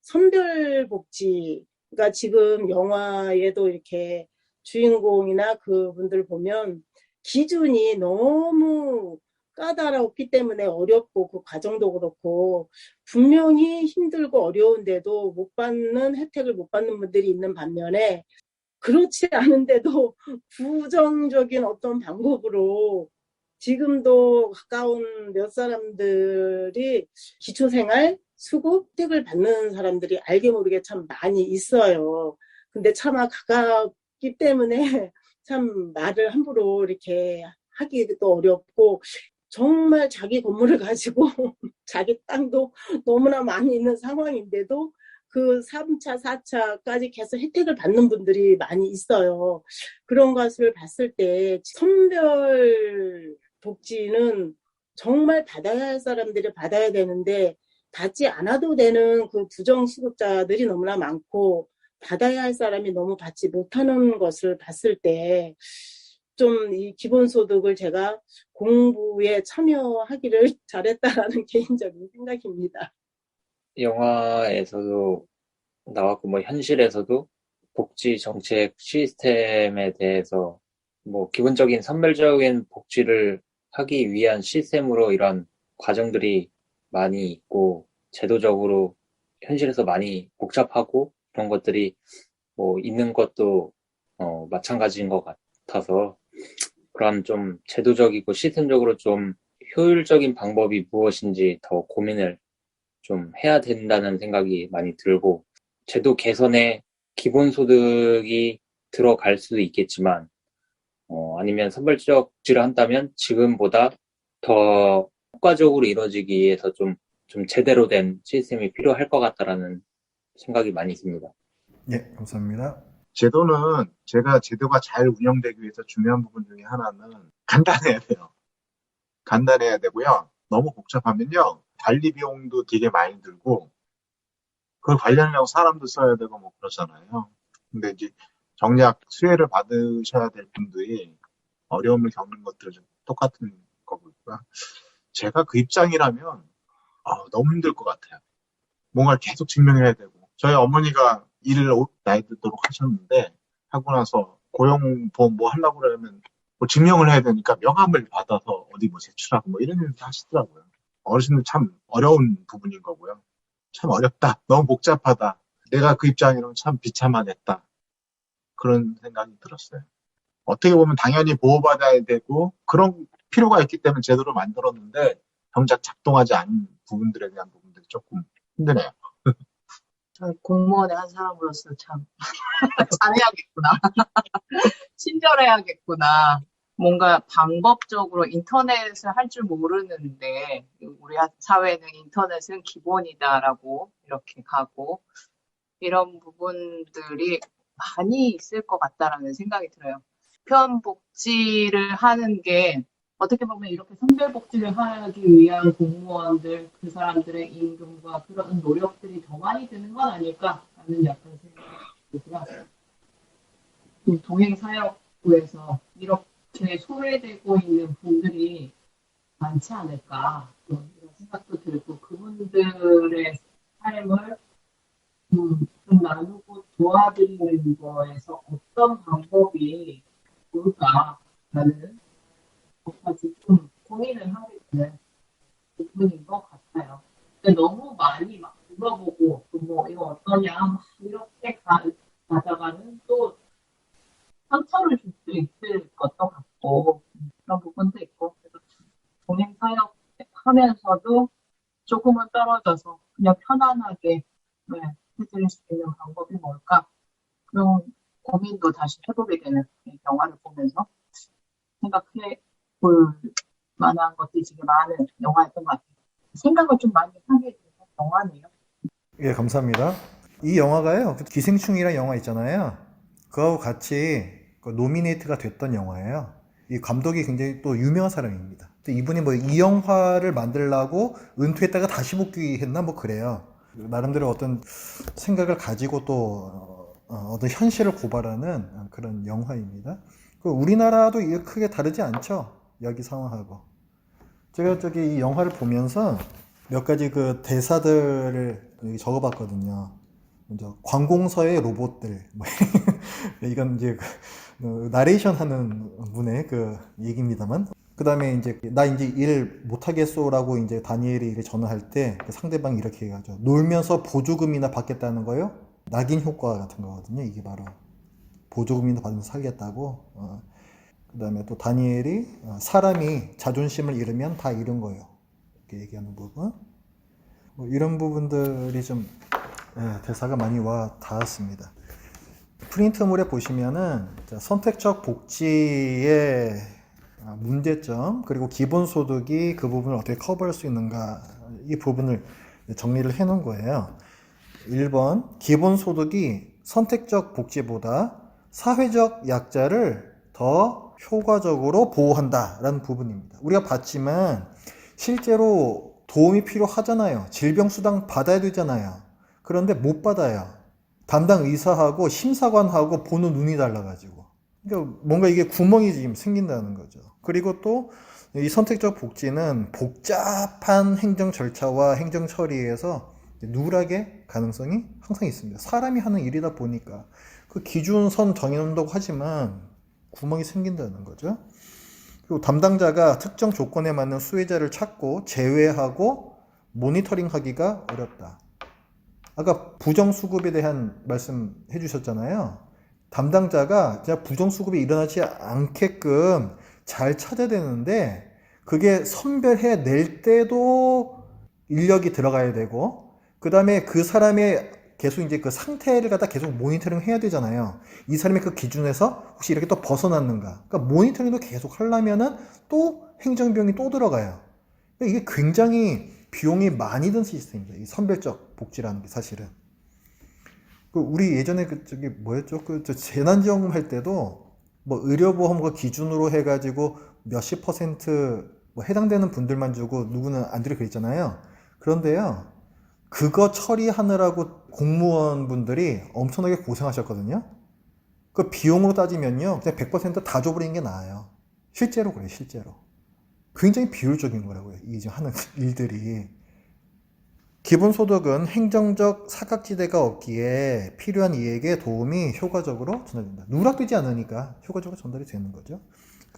선별복지가 지금 영화에도 이렇게 주인공이나 그분들 보면 기준이 너무 까다롭기 때문에 어렵고 그 과정도 그렇고 분명히 힘들고 어려운데도 못 받는 혜택을 못 받는 분들이 있는 반면에 그렇지 않은데도 부정적인 어떤 방법으로 지금도 가까운 몇 사람들이 기초생활 수급 혜택을 받는 사람들이 알게 모르게 참 많이 있어요. 근데 차마 가깝기 때문에 참 말을 함부로 이렇게 하기도 어렵고 정말 자기 건물을 가지고 자기 땅도 너무나 많이 있는 상황인데도 그 3차, 4차까지 계속 혜택을 받는 분들이 많이 있어요. 그런 것을 봤을 때 선별 복지는 정말 받아야 할 사람들이 받아야 되는데 받지 않아도 되는 그 부정수급자들이 너무나 많고 받아야 할 사람이 너무 받지 못하는 것을 봤을 때 좀 이 기본소득을 제가 공부에 참여하기를 잘했다라는 개인적인 생각입니다. 영화에서도 나왔고, 뭐, 현실에서도 복지 정책 시스템에 대해서, 뭐, 기본적인 선별적인 복지를 하기 위한 시스템으로 이런 과정들이 많이 있고, 제도적으로 현실에서 많이 복잡하고, 그런 것들이 뭐, 있는 것도, 마찬가지인 것 같아서, 그럼 좀 제도적이고 시스템적으로 좀 효율적인 방법이 무엇인지 더 고민을 좀 해야 된다는 생각이 많이 들고, 제도 개선에 기본소득이 들어갈 수도 있겠지만, 아니면 선별적지를 한다면 지금보다 더 효과적으로 이루어지기 위해서 좀 제대로 된 시스템이 필요할 것 같다라는 생각이 많이 듭니다. 예, 감사합니다. 제가 제도가 잘 운영되기 위해서 중요한 부분 중에 하나는 간단해야 돼요. 간단해야 되고요. 너무 복잡하면요. 관리 비용도 되게 많이 들고, 그걸 관리하려고 사람도 써야 되고 뭐 그러잖아요. 근데 이제 정작 수혜를 받으셔야 될 분들이 어려움을 겪는 것들은 좀 똑같은 거고요. 제가 그 입장이라면 너무 힘들 것 같아요. 뭔가를 계속 증명해야 되고. 저희 어머니가 일을 나이 들도록 하셨는데 하고 나서 고용보험 뭐 하려고 그러면 뭐 증명을 해야 되니까 명함을 받아서 어디 뭐 제출하고 뭐 이런 일도 하시더라고요. 어르신들 참 어려운 부분인 거고요. 참 어렵다. 너무 복잡하다. 내가 그 입장이라면 참 비참하겠다. 그런 생각이 들었어요. 어떻게 보면 당연히 보호받아야 되고 그런 필요가 있기 때문에 제도를 만들었는데 정작 작동하지 않은 부분들에 대한 부분들이 조금 힘드네요. 공무원의 한 사람으로서 참 잘해야겠구나. 친절해야겠구나. 뭔가 방법적으로 인터넷을 할 줄 모르는데 우리 사회는 인터넷은 기본이다라고 이렇게 가고 이런 부분들이 많이 있을 것 같다라는 생각이 들어요. 편복지를 하는 게 어떻게 보면 이렇게 선별복지를 하기 위한 공무원들, 그 사람들의 임금과 그런 노력들이 더 많이 드는 건 아닐까라는 약간 생각이 들고요. 동행사역부에서 이렇게 소외되고 있는 분들이 많지 않을까 이런 생각도 들고 그분들의 삶을 좀 나누고 도와드리는 거에서 어떤 방법이 좋을까라는 것까지 좀 고민을 하게 되는 부분인 것 같아요. 근데 너무 많이 막 물어보고 뭐 이거 어떠냐 막 이렇게 가다가는 또 상처를 줄 수 있을 것도 같고 그런 부분도 있고 그래서 동행사역 하면서도 조금은 떨어져서 그냥 편안하게 네, 해드릴 수 있는 방법이 뭘까 그런 고민도 다시 해보게 되는 이 영화를 보면서 생각해 볼 만한 것들이 되게 많은 영화였던 것 같아요. 생각을 좀 많이 하게 되는 영화네요. 예, 감사합니다. 이 영화가요, 그 기생충이라는 영화 있잖아요. 그거하고 같이 그 노미네이트가 됐던 영화예요. 이 감독이 굉장히 또 유명한 사람입니다. 또 이분이 뭐 이 영화를 만들려고 은퇴했다가 다시 복귀했나 뭐 그래요. 나름대로 어떤 생각을 가지고 또 어떤 현실을 고발하는 그런 영화입니다. 그 우리나라도 이게 크게 다르지 않죠. 여기 상황하고. 제가 이 영화를 보면서 몇 가지 그 대사들을 여기 적어봤거든요. 먼저 관공서의 로봇들, 뭐 이건 이제 나레이션 하는 분의 그 얘기입니다만. 그 다음에 이제 나 이제 일 못하겠소라고 이제 다니엘이 이렇게 전화할 때 그 상대방이 이렇게 얘기하죠. 놀면서 보조금이나 받겠다는 거요? 낙인 효과 같은 거거든요. 이게 바로 보조금이나 받으면서 살겠다고. 그 다음에 또 다니엘이 사람이 자존심을 잃으면 다 잃은 거예요. 이렇게 얘기하는 부분. 뭐 이런 부분들이 좀 대사가 많이 와 닿았습니다. 프린트물에 보시면은 선택적 복지의 문제점 그리고 기본소득이 그 부분을 어떻게 커버할 수 있는가 이 부분을 정리를 해 놓은 거예요. 1번 기본소득이 선택적 복지보다 사회적 약자를 더 효과적으로 보호한다라는 부분입니다. 우리가 봤지만 실제로 도움이 필요하잖아요. 질병수당 받아야 되잖아요. 그런데 못 받아요. 담당 의사하고 심사관하고 보는 눈이 달라가지고. 그러니까 뭔가 이게 구멍이 지금 생긴다는 거죠. 그리고 또 이 선택적 복지는 복잡한 행정 절차와 행정 처리에서 누락의 가능성이 항상 있습니다. 사람이 하는 일이다 보니까 그 기준선 정해놓는다고 하지만 구멍이 생긴다는 거죠. 그리고 담당자가 특정 조건에 맞는 수혜자를 찾고 제외하고 모니터링하기가 어렵다. 아까 부정수급에 대한 말씀 해주셨잖아요. 담당자가 그냥 부정수급이 일어나지 않게끔 잘 찾아야 되는데 그게 선별해 낼 때도 인력이 들어가야 되고 그 다음에 그 사람의 계속 이제 그 상태를 갖다 계속 모니터링 해야 되잖아요. 이 사람이 그 기준에서 혹시 이렇게 또 벗어났는가. 그러니까 모니터링도 계속 하려면은 또 행정비용이 또 들어가요. 그러니까 이게 굉장히 비용이 많이 든 시스템입니다. 이 선별적 복지라는 게 사실은. 우리 예전에 저기 뭐였죠? 재난지원금 할 때도 뭐 의료보험과 기준으로 해가지고 몇십 퍼센트 뭐 해당되는 분들만 주고 누구는 안 주고 그랬잖아요. 그런데요, 그거 처리하느라고 공무원분들이 엄청나게 고생하셨거든요. 그 비용으로 따지면요, 그냥 100% 다 줘버리는 게 나아요. 실제로 그래요, 실제로. 굉장히 비효율적인 거라고요, 이 지금 하는 일들이. 기본소득은 행정적 사각지대가 없기에 필요한 이익에 도움이 효과적으로 전달된다. 누락되지 않으니까 효과적으로 전달이 되는 거죠.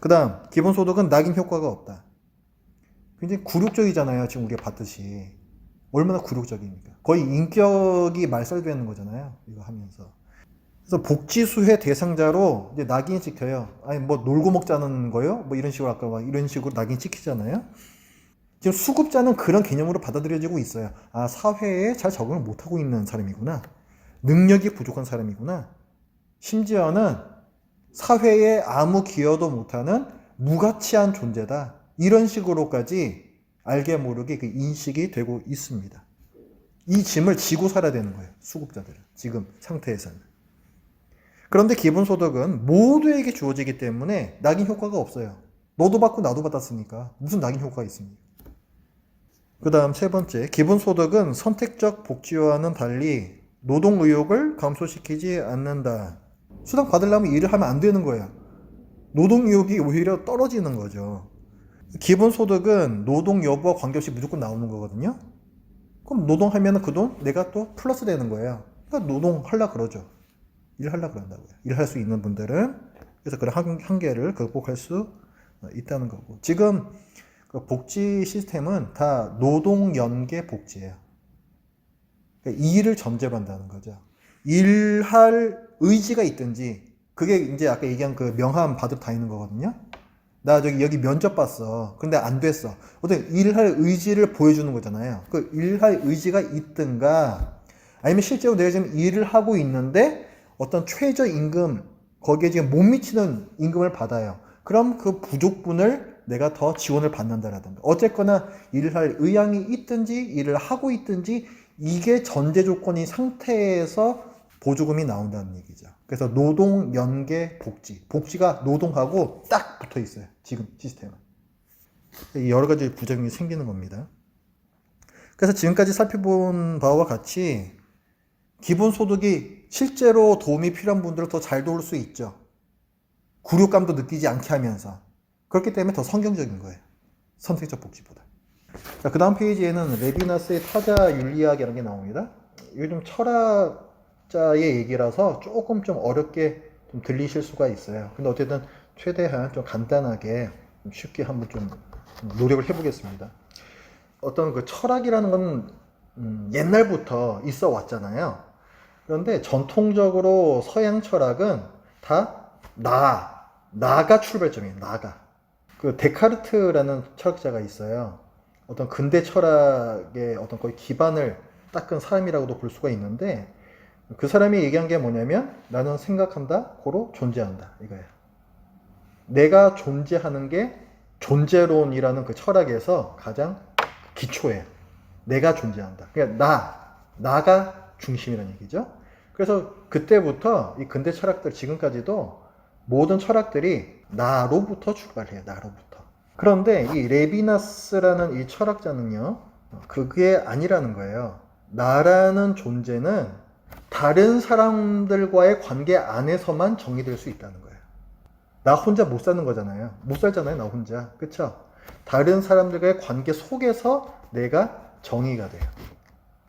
그 다음, 기본소득은 낙인 효과가 없다. 굉장히 굴욕적이잖아요, 지금 우리가 봤듯이. 얼마나 굴욕적입니까? 거의 인격이 말살되는 거잖아요, 이거 하면서. 그래서 복지수혜 대상자로 이제 낙인이 찍혀요. 아니, 뭐 놀고 먹자는 거요? 뭐 이런 식으로 아까 막 이런 식으로 낙인 찍히잖아요. 지금 수급자는 그런 개념으로 받아들여지고 있어요. 아, 사회에 잘 적응을 못하고 있는 사람이구나. 능력이 부족한 사람이구나. 심지어는 사회에 아무 기여도 못하는 무가치한 존재다. 이런 식으로까지 알게 모르게 그 인식이 되고 있습니다. 이 짐을 지고 살아야 되는 거예요. 수급자들은. 지금 상태에서는. 그런데 기본소득은 모두에게 주어지기 때문에 낙인 효과가 없어요. 너도 받고 나도 받았으니까 무슨 낙인 효과가 있습니까? 그 다음 세 번째, 기본소득은 선택적 복지와는 달리 노동 의욕을 감소시키지 않는다. 수당 받으려면 일을 하면 안 되는 거예요. 노동 의욕이 오히려 떨어지는 거죠. 기본소득은 노동 여부와 관계없이 무조건 나오는 거거든요. 그럼 노동하면 그 돈 내가 또 플러스 되는 거예요. 그러니까 노동하려고 그러죠. 일하려고 그런다고요. 일할 수 있는 분들은. 그래서 그런 한계를 극복할 수 있다는 거고. 지금 그 복지 시스템은 다 노동 연계 복지예요. 그러니까 일을 전제로 한다는 거죠. 일할 의지가 있든지, 그게 이제 아까 얘기한 그 명함 받으러 다니는 거거든요. 나 여기 면접 봤어. 근데 안 됐어. 어떤 일할 의지를 보여주는 거잖아요. 그 일할 의지가 있든가, 아니면 실제로 내가 지금 일을 하고 있는데 어떤 최저 임금, 거기에 지금 못 미치는 임금을 받아요. 그럼 그 부족분을 내가 더 지원을 받는다라든가. 어쨌거나 일을 할 의향이 있든지 일을 하고 있든지 이게 전제 조건인 상태에서 보조금이 나온다는 얘기죠. 그래서 노동 연계 복지. 복지가 노동하고 딱 붙어 있어요. 지금 시스템은. 여러 가지 부작용이 생기는 겁니다. 그래서 지금까지 살펴본 바와 같이 기본소득이 실제로 도움이 필요한 분들을 더 잘 도울 수 있죠. 굴욕감도 느끼지 않게 하면서. 그렇기 때문에 더 성경적인 거예요. 선택적 복지보다. 자, 그 다음 페이지에는 레비나스의 타자 윤리학이라는 게 나옵니다. 이게 좀 철학자의 얘기라서 조금 좀 어렵게 좀 들리실 수가 있어요. 근데 어쨌든 최대한 좀 간단하게 좀 쉽게 한번 좀 노력을 해보겠습니다. 어떤 그 철학이라는 건 옛날부터 있어 왔잖아요. 그런데 전통적으로 서양 철학은 다 나가 출발점이에요. 나가. 그 데카르트라는 철학자가 있어요. 어떤 근대 철학의 어떤 거의 기반을 닦은 사람이라고도 볼 수가 있는데, 그 사람이 얘기한 게 뭐냐면 나는 생각한다, 고로 존재한다, 이거예요. 내가 존재하는 게 존재론이라는 그 철학에서 가장 기초예요. 내가 존재한다. 그러니까 나가 중심이라는 얘기죠. 그래서 그때부터 이 근대 철학들 지금까지도 모든 철학들이 나로부터 출발해요. 나로부터. 그런데 이 레비나스라는 이 철학자는요, 그게 아니라는 거예요. 나라는 존재는 다른 사람들과의 관계 안에서만 정의될 수 있다는 거예요. 나 혼자 못 사는 거잖아요. 못 살잖아요, 나 혼자. 그쵸? 다른 사람들과의 관계 속에서 내가 정의가 돼요.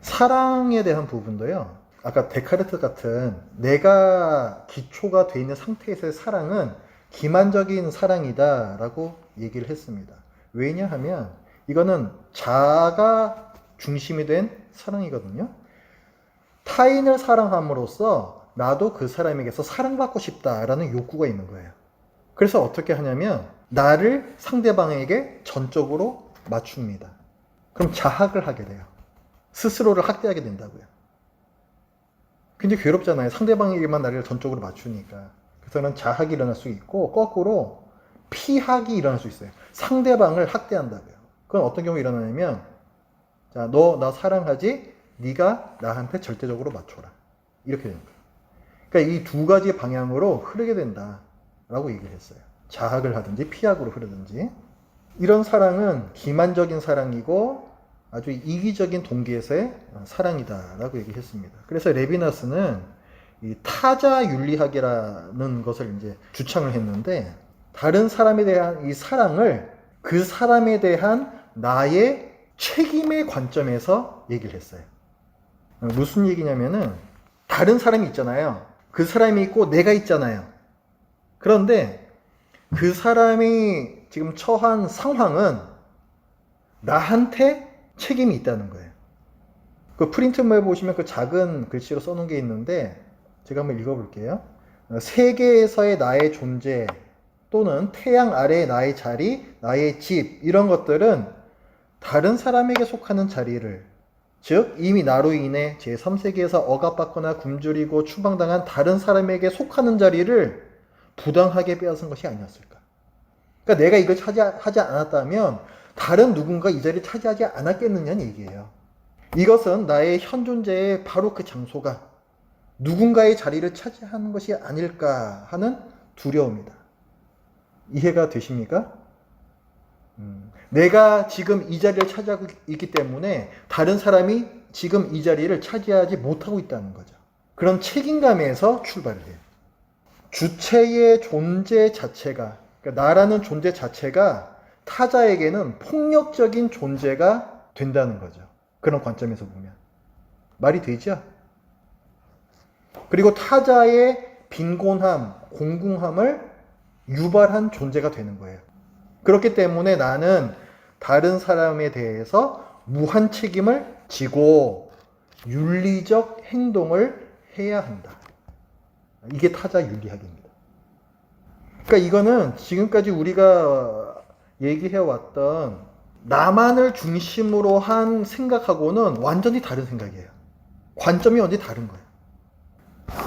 사랑에 대한 부분도요, 아까 데카르트 같은 내가 기초가 돼 있는 상태에서의 사랑은 기만적인 사랑이다 라고 얘기를 했습니다. 왜냐하면 이거는 자아가 중심이 된 사랑이거든요. 타인을 사랑함으로써 나도 그 사람에게서 사랑받고 싶다라는 욕구가 있는 거예요. 그래서 어떻게 하냐면 나를 상대방에게 전적으로 맞춥니다. 그럼 자학을 하게 돼요. 스스로를 학대하게 된다고요. 굉장히 괴롭잖아요. 상대방에게만 나를 전적으로 맞추니까. 그래서는 자학이 일어날 수 있고 거꾸로 피학이 일어날 수 있어요. 상대방을 학대한다고요. 그건 어떤 경우 일어나냐면, 자, 너 나 사랑하지? 네가 나한테 절대적으로 맞춰라. 이렇게 되는 거예요. 그러니까 이 두 가지 방향으로 흐르게 된다라고 얘기를 했어요. 자학을 하든지 피학으로 흐르든지. 이런 사랑은 기만적인 사랑이고 아주 이기적인 동기에서의 사랑이다라고 얘기했습니다. 그래서 레비나스는 이 타자 윤리학이라는 것을 이제 주창을 했는데, 다른 사람에 대한 이 사랑을 그 사람에 대한 나의 책임의 관점에서 얘기를 했어요. 무슨 얘기냐면은, 다른 사람이 있잖아요. 그 사람이 있고 내가 있잖아요. 그런데 그 사람이 지금 처한 상황은 나한테 책임이 있다는 거예요. 그 프린트물에 보시면 그 작은 글씨로 써놓은 게 있는데, 제가 한번 읽어볼게요. 세계에서의 나의 존재 또는 태양 아래의 나의 자리, 나의 집, 이런 것들은 다른 사람에게 속하는 자리를, 즉 이미 나로 인해 제3세계에서 억압받거나 굶주리고 추방당한 다른 사람에게 속하는 자리를 부당하게 빼앗은 것이 아니었을까. 그러니까 내가 이걸 차지하지 않았다면 다른 누군가 이 자리를 차지하지 않았겠느냐는 얘기예요. 이것은 나의 현 존재의 바로 그 장소가 누군가의 자리를 차지하는 것이 아닐까 하는 두려움이다. 이해가 되십니까? 내가 지금 이 자리를 차지하고 있기 때문에 다른 사람이 지금 이 자리를 차지하지 못하고 있다는 거죠. 그런 책임감에서 출발을 해요. 주체의 존재 자체가, 그러니까 나라는 존재 자체가 타자에게는 폭력적인 존재가 된다는 거죠. 그런 관점에서 보면. 말이 되죠? 그리고 타자의 빈곤함, 공공함을 유발한 존재가 되는 거예요. 그렇기 때문에 나는 다른 사람에 대해서 무한 책임을 지고 윤리적 행동을 해야 한다. 이게 타자 윤리학입니다. 그러니까 이거는 지금까지 우리가 얘기해왔던 나만을 중심으로 한 생각하고는 완전히 다른 생각이에요. 관점이 완전히 다른 거예요.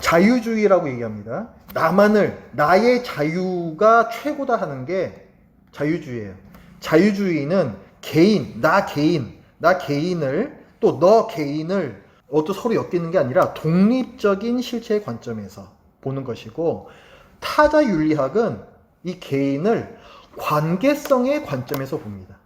자유주의라고 얘기합니다. 나의 자유가 최고다 하는 게 자유주의예요. 자유주의는 나 개인을 또 너 개인을 또 서로 엮이는 게 아니라 독립적인 실체의 관점에서 보는 것이고, 타자 윤리학은 이 개인을 관계성의 관점에서 봅니다.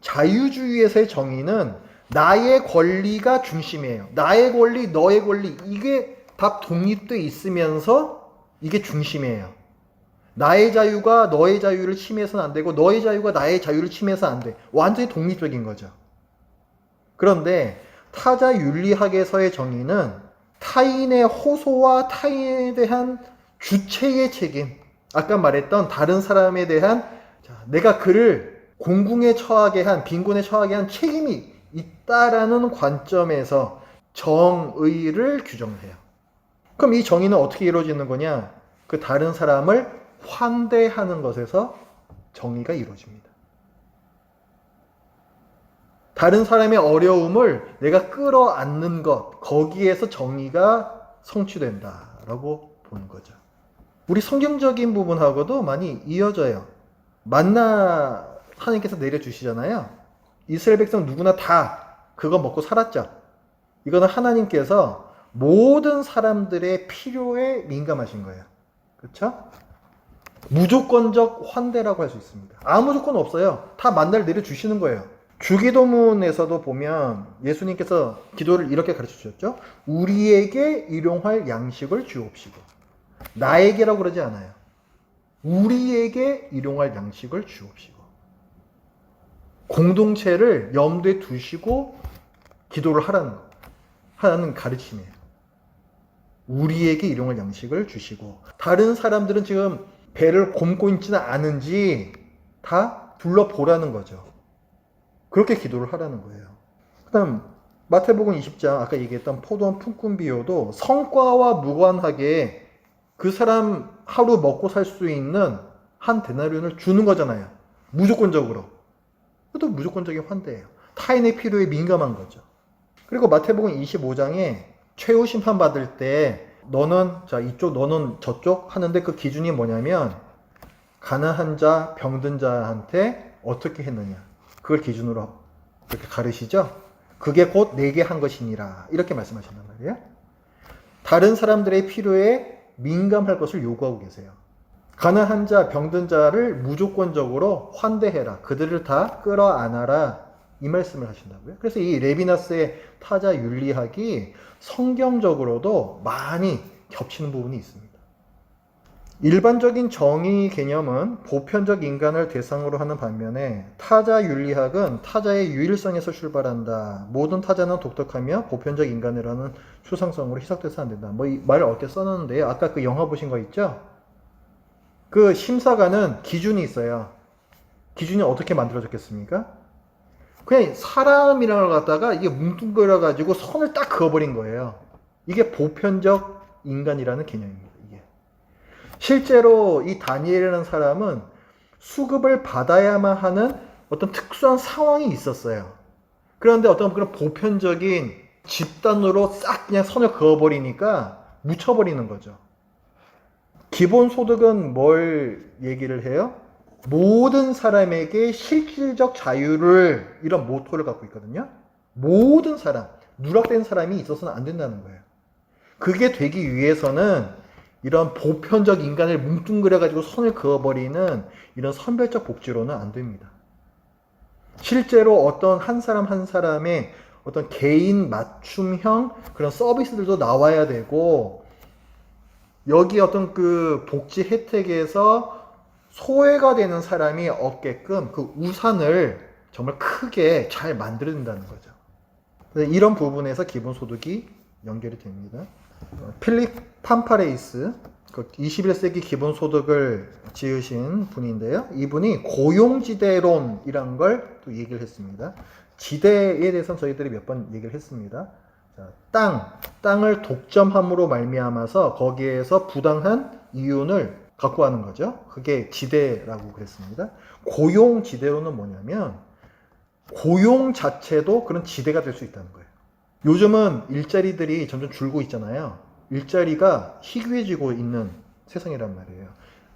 자유주의에서의 정의는 나의 권리가 중심이에요. 나의 권리, 너의 권리, 이게 다 독립돼 있으면서 이게 중심이에요. 나의 자유가 너의 자유를 침해해서는 안 되고 너의 자유가 나의 자유를 침해해서는 안 돼. 완전히 독립적인 거죠. 그런데 타자 윤리학에서의 정의는 타인의 호소와 타인에 대한 주체의 책임, 아까 말했던 다른 사람에 대한 내가 그를 공궁에 처하게 한, 빈곤에 처하게 한 책임이 있다라는 관점에서 정의를 규정해요. 그럼 이 정의는 어떻게 이루어지는 거냐? 그 다른 사람을 환대하는 것에서 정의가 이루어집니다. 다른 사람의 어려움을 내가 끌어안는 것, 거기에서 정의가 성취된다라고 보는 거죠. 우리 성경적인 부분하고도 많이 이어져요. 만나 하나님께서 내려주시잖아요. 이스라엘 백성 누구나 다 그거 먹고 살았죠. 이거는 하나님께서 모든 사람들의 필요에 민감하신 거예요. 그렇죠? 무조건적 환대라고 할 수 있습니다. 아무 조건 없어요. 다 만나를 내려주시는 거예요. 주기도문에서도 보면 예수님께서 기도를 이렇게 가르쳐 주셨죠. 우리에게 일용할 양식을 주옵시고. 나에게라고 그러지 않아요. 우리에게 일용할 양식을 주옵시고. 공동체를 염두에 두시고 기도를 하라는 가르침이에요. 우리에게 일용할 양식을 주시고. 다른 사람들은 지금 배를 굶고 있지는 않은지 다 둘러보라는 거죠. 그렇게 기도를 하라는 거예요. 그 다음 마태복음 20장 아까 얘기했던 포도원 품꾼 비유도 성과와 무관하게 그 사람 하루 먹고 살 수 있는 한 데나리온을 주는 거잖아요. 무조건적으로. 그것도 무조건적인 환대예요. 타인의 필요에 민감한 거죠. 그리고 마태복음 25장에 최후 심판 받을 때 너는 이쪽 너는 저쪽 하는데 그 기준이 뭐냐면 가난한 자, 병든 자한테 어떻게 했느냐. 그걸 기준으로 이렇게 가르시죠. 그게 곧 내게 한 것이니라. 이렇게 말씀하신단 말이에요. 다른 사람들의 필요에 민감할 것을 요구하고 계세요. 가난한 자, 병든 자를 무조건적으로 환대해라. 그들을 다 끌어안아라. 이 말씀을 하신다고요. 그래서 이 레비나스의 타자 윤리학이 성경적으로도 많이 겹치는 부분이 있습니다. 일반적인 정의 개념은 보편적 인간을 대상으로 하는 반면에 타자 윤리학은 타자의 유일성에서 출발한다. 모든 타자는 독특하며 보편적 인간이라는 추상성으로 희석돼서 안 된다. 이 말을 어떻게 써놨는데요. 아까 그 영화 보신 거 있죠? 그 심사관은 기준이 있어요. 기준이 어떻게 만들어졌겠습니까? 그냥 사람이라는 걸 갖다가 이게 뭉뚱그려가지고 선을 딱 그어버린 거예요. 이게 보편적 인간이라는 개념입니다. 이게. 실제로 이 다니엘이라는 사람은 수급을 받아야만 하는 어떤 특수한 상황이 있었어요. 그런데 어떤 그런 보편적인 집단으로 싹 그냥 선을 그어버리니까 묻혀버리는 거죠. 기본소득은 뭘 얘기를 해요? 모든 사람에게 실질적 자유를, 이런 모토를 갖고 있거든요. 모든 사람, 누락된 사람이 있어서는 안 된다는 거예요. 그게 되기 위해서는 이런 보편적 인간을 뭉뚱그려가지고 선을 그어버리는 이런 선별적 복지로는 안 됩니다. 실제로 어떤 한 사람 한 사람의 어떤 개인 맞춤형 그런 서비스들도 나와야 되고, 여기 어떤 그 복지 혜택에서 소외가 되는 사람이 얻게끔 그 우산을 정말 크게 잘 만들어야 된다는 거죠. 이런 부분에서 기본소득이 연결이 됩니다. 필립 팜파레이스, 그 21세기 기본소득을 지으신 분인데요. 이분이 고용지대론이라는 걸 또 얘기를 했습니다. 지대에 대해서는 저희들이 몇 번 얘기를 했습니다. 자, 땅을 독점함으로 말미암아서 거기에서 부당한 이윤을 갖고 하는 거죠. 그게 지대라고 그랬습니다. 고용지대로는 뭐냐면 고용 자체도 그런 지대가 될 수 있다는 거예요. 요즘은 일자리들이 점점 줄고 있잖아요. 일자리가 희귀해지고 있는 세상이란 말이에요.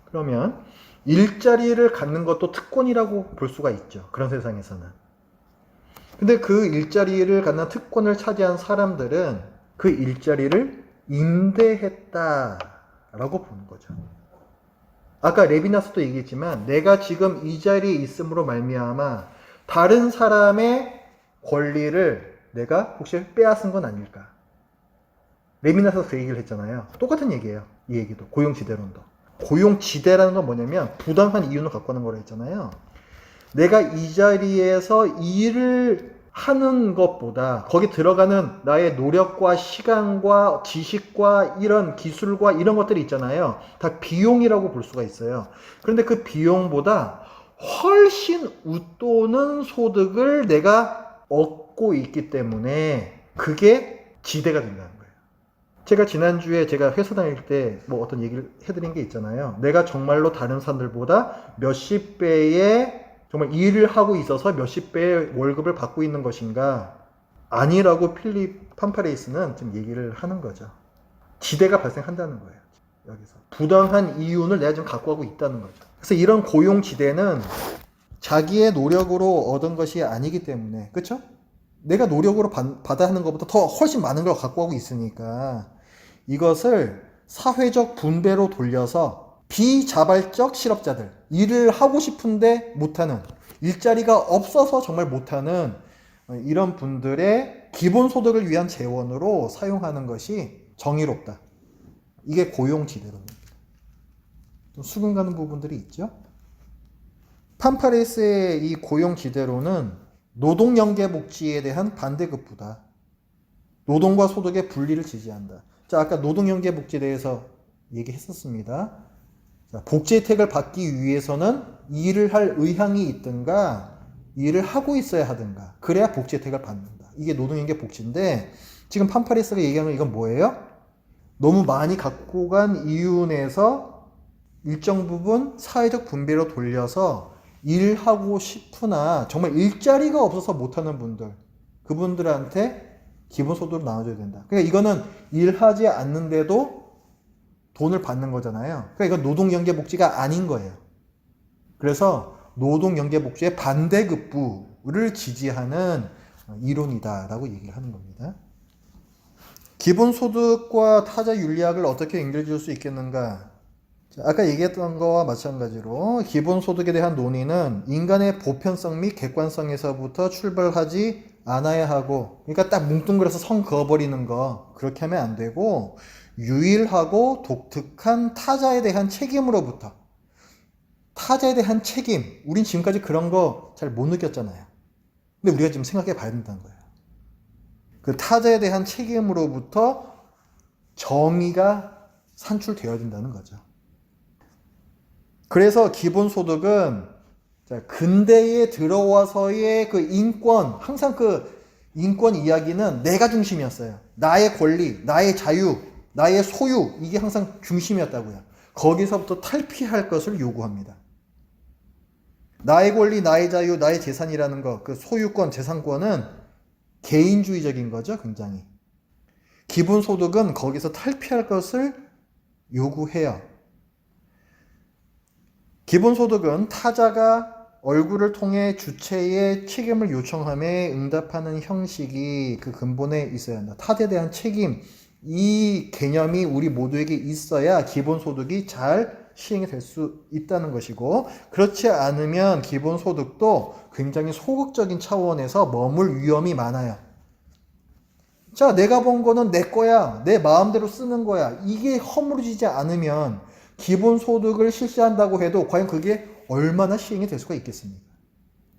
그러면 일자리를 갖는 것도 특권이라고 볼 수가 있죠. 그런 세상에서는. 근데 그 일자리를 갖는 특권을 차지한 사람들은 그 일자리를 임대했다라고 보는 거죠. 아까 레비나스도 얘기했지만 내가 지금 이 자리에 있음으로 말미암아 다른 사람의 권리를 내가 혹시 빼앗은 건 아닐까? 레미나스가 그 얘기를 했잖아요. 똑같은 얘기예요. 이 얘기도. 고용지대론도. 고용지대라는 건 뭐냐면 부당한 이윤을 갖고 하는 거라 했잖아요. 내가 이 자리에서 일을 하는 것보다 거기 들어가는 나의 노력과 시간과 지식과 이런 기술과 이런 것들이 있잖아요. 다 비용이라고 볼 수가 있어요. 그런데 그 비용보다 훨씬 웃도는 소득을 내가 얻고 있기 때문에 그게 지대가 된다는 거예요. 제가 지난주에 제가 회사 다닐 때 뭐 어떤 얘기를 해드린 게 있잖아요. 내가 정말로 다른 사람들보다 몇십 배의 정말 일을 하고 있어서 몇십 배의 월급을 받고 있는 것인가? 아니라고 필립 팜파레이스는 지금 얘기를 하는 거죠. 지대가 발생한다는 거예요. 여기서. 부당한 이윤을 내가 지금 갖고 가고 있다는 거죠. 그래서 이런 고용지대는 자기의 노력으로 얻은 것이 아니기 때문에, 그렇죠? 내가 노력으로 받아 하는 것보다 더 훨씬 많은 걸 갖고 가고 있으니까 이것을 사회적 분배로 돌려서 비자발적 실업자들, 일을 하고 싶은데 못하는, 일자리가 없어서 정말 못하는 이런 분들의 기본소득을 위한 재원으로 사용하는 것이 정의롭다. 이게 고용지대로입니다. 좀 수긍 가는 부분들이 있죠. 팜파레스의 이 고용지대로는 노동연계복지에 대한 반대급부다. 노동과 소득의 분리를 지지한다. 자, 아까 노동연계복지에 대해서 얘기했었습니다. 자, 복지 혜택을 받기 위해서는 일을 할 의향이 있든가 일을 하고 있어야 하든가 그래야 복지 혜택을 받는다. 이게 노동연계복지인데 지금 팜파레스가 얘기하는 이건 뭐예요? 너무 많이 갖고 간 이윤에서 일정 부분 사회적 분배로 돌려서 일하고 싶으나 정말 일자리가 없어서 못하는 분들, 그분들한테 기본소득을 나눠줘야 된다. 그러니까 이거는 일하지 않는데도 돈을 받는 거잖아요. 그러니까 이건 노동연계복지가 아닌 거예요. 그래서 노동연계복지의 반대급부를 지지하는 이론이다라고 얘기를 하는 겁니다. 기본소득과 타자 윤리학을 어떻게 연결지을 수 있겠는가? 아까 얘기했던 거와 마찬가지로 기본소득에 대한 논의는 인간의 보편성 및 객관성에서부터 출발하지 않아야 하고, 그러니까 딱 뭉뚱그려서 성 그어버리는 거 그렇게 하면 안 되고 유일하고 독특한 타자에 대한 책임으로부터, 타자에 대한 책임, 우린 지금까지 그런 거 잘 못 느꼈잖아요. 근데 우리가 지금 생각해 봐야 된다는 거예요. 그 타자에 대한 책임으로부터 정의가 산출되어야 된다는 거죠. 그래서 기본소득은 근대에 들어와서의 그 인권, 항상 그 인권 이야기는 내가 중심이었어요. 나의 권리, 나의 자유, 나의 소유, 이게 항상 중심이었다고요. 거기서부터 탈피할 것을 요구합니다. 나의 권리, 나의 자유, 나의 재산이라는 것, 그 소유권, 재산권은 개인주의적인 거죠, 굉장히. 기본소득은 거기서 탈피할 것을 요구해요. 기본소득은 타자가 얼굴을 통해 주체의 책임을 요청함에 응답하는 형식이 그 근본에 있어야 한다. 타자에 대한 책임, 이 개념이 우리 모두에게 있어야 기본소득이 잘 시행이 될 수 있다는 것이고, 그렇지 않으면 기본소득도 굉장히 소극적인 차원에서 머물 위험이 많아요. 자, 내가 번 거는 내 거야, 내 마음대로 쓰는 거야, 이게 허물어지지 않으면 기본소득을 실시한다고 해도 과연 그게 얼마나 시행이 될 수가 있겠습니까?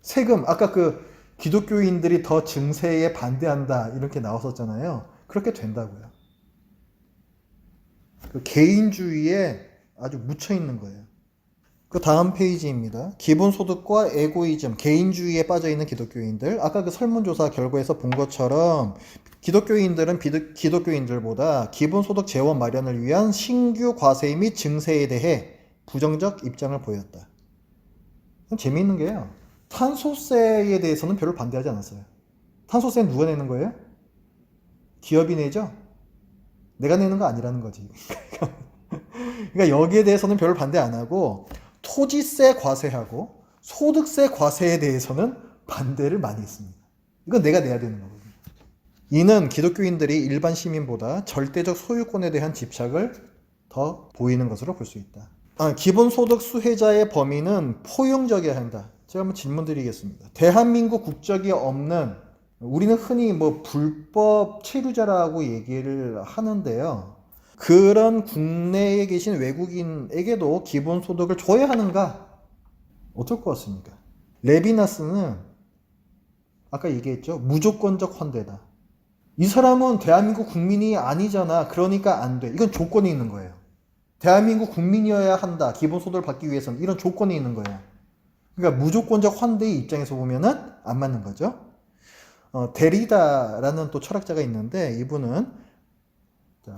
세금, 아까 그 기독교인들이 더 증세에 반대한다 이렇게 나왔었잖아요. 그렇게 된다고요. 그 개인주의에 아주 묻혀 있는 거예요. 그 다음 페이지입니다. 기본소득과 에고이즘, 개인주의에 빠져있는 기독교인들. 아까 그 설문조사 결과에서 본 것처럼 기독교인들은 기독교인들보다 기본소득 재원 마련을 위한 신규 과세 및 증세에 대해 부정적 입장을 보였다. 재미있는 게요. 탄소세에 대해서는 별로 반대하지 않았어요. 탄소세는 누가 내는 거예요? 기업이 내죠? 내가 내는 거 아니라는 거지. 그러니까 여기에 대해서는 별로 반대 안 하고 토지세 과세하고 소득세 과세에 대해서는 반대를 많이 했습니다. 이건 내가 내야 되는 거거든요. 이는 기독교인들이 일반 시민보다 절대적 소유권에 대한 집착을 더 보이는 것으로 볼 수 있다. 기본소득 수혜자의 범위는 포용적이어야 한다. 제가 한번 질문 드리겠습니다. 대한민국 국적이 없는, 우리는 흔히 뭐 불법 체류자라고 얘기를 하는데요. 그런 국내에 계신 외국인에게도 기본소득을 줘야 하는가? 어떨 것 같습니까? 레비나스는 아까 얘기했죠. 무조건적 환대다. 이 사람은 대한민국 국민이 아니잖아. 그러니까 안 돼. 이건 조건이 있는 거예요. 대한민국 국민이어야 한다. 기본소득을 받기 위해서는 이런 조건이 있는 거예요. 그러니까 무조건적 환대의 입장에서 보면은 안 맞는 거죠. 데리다라는 또 철학자가 있는데 이분은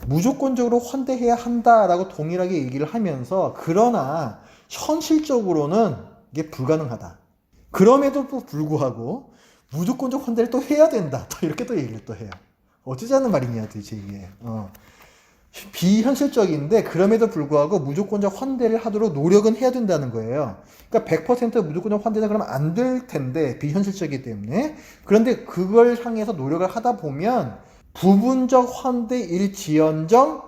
무조건적으로 환대해야 한다라고 동일하게 얘기를 하면서 그러나 현실적으로는 이게 불가능하다. 그럼에도 불구하고 무조건적 환대를 또 해야 된다. 또 이렇게 또 얘기를 또 해요. 어쩌자는 말이냐 도대체 이게. 비현실적인데 그럼에도 불구하고 무조건적 환대를 하도록 노력은 해야 된다는 거예요. 그러니까 100% 무조건적 환대는 그러면 안 될 텐데 비현실적이기 때문에. 그런데 그걸 향해서 노력을 하다 보면 부분적 환대일지언정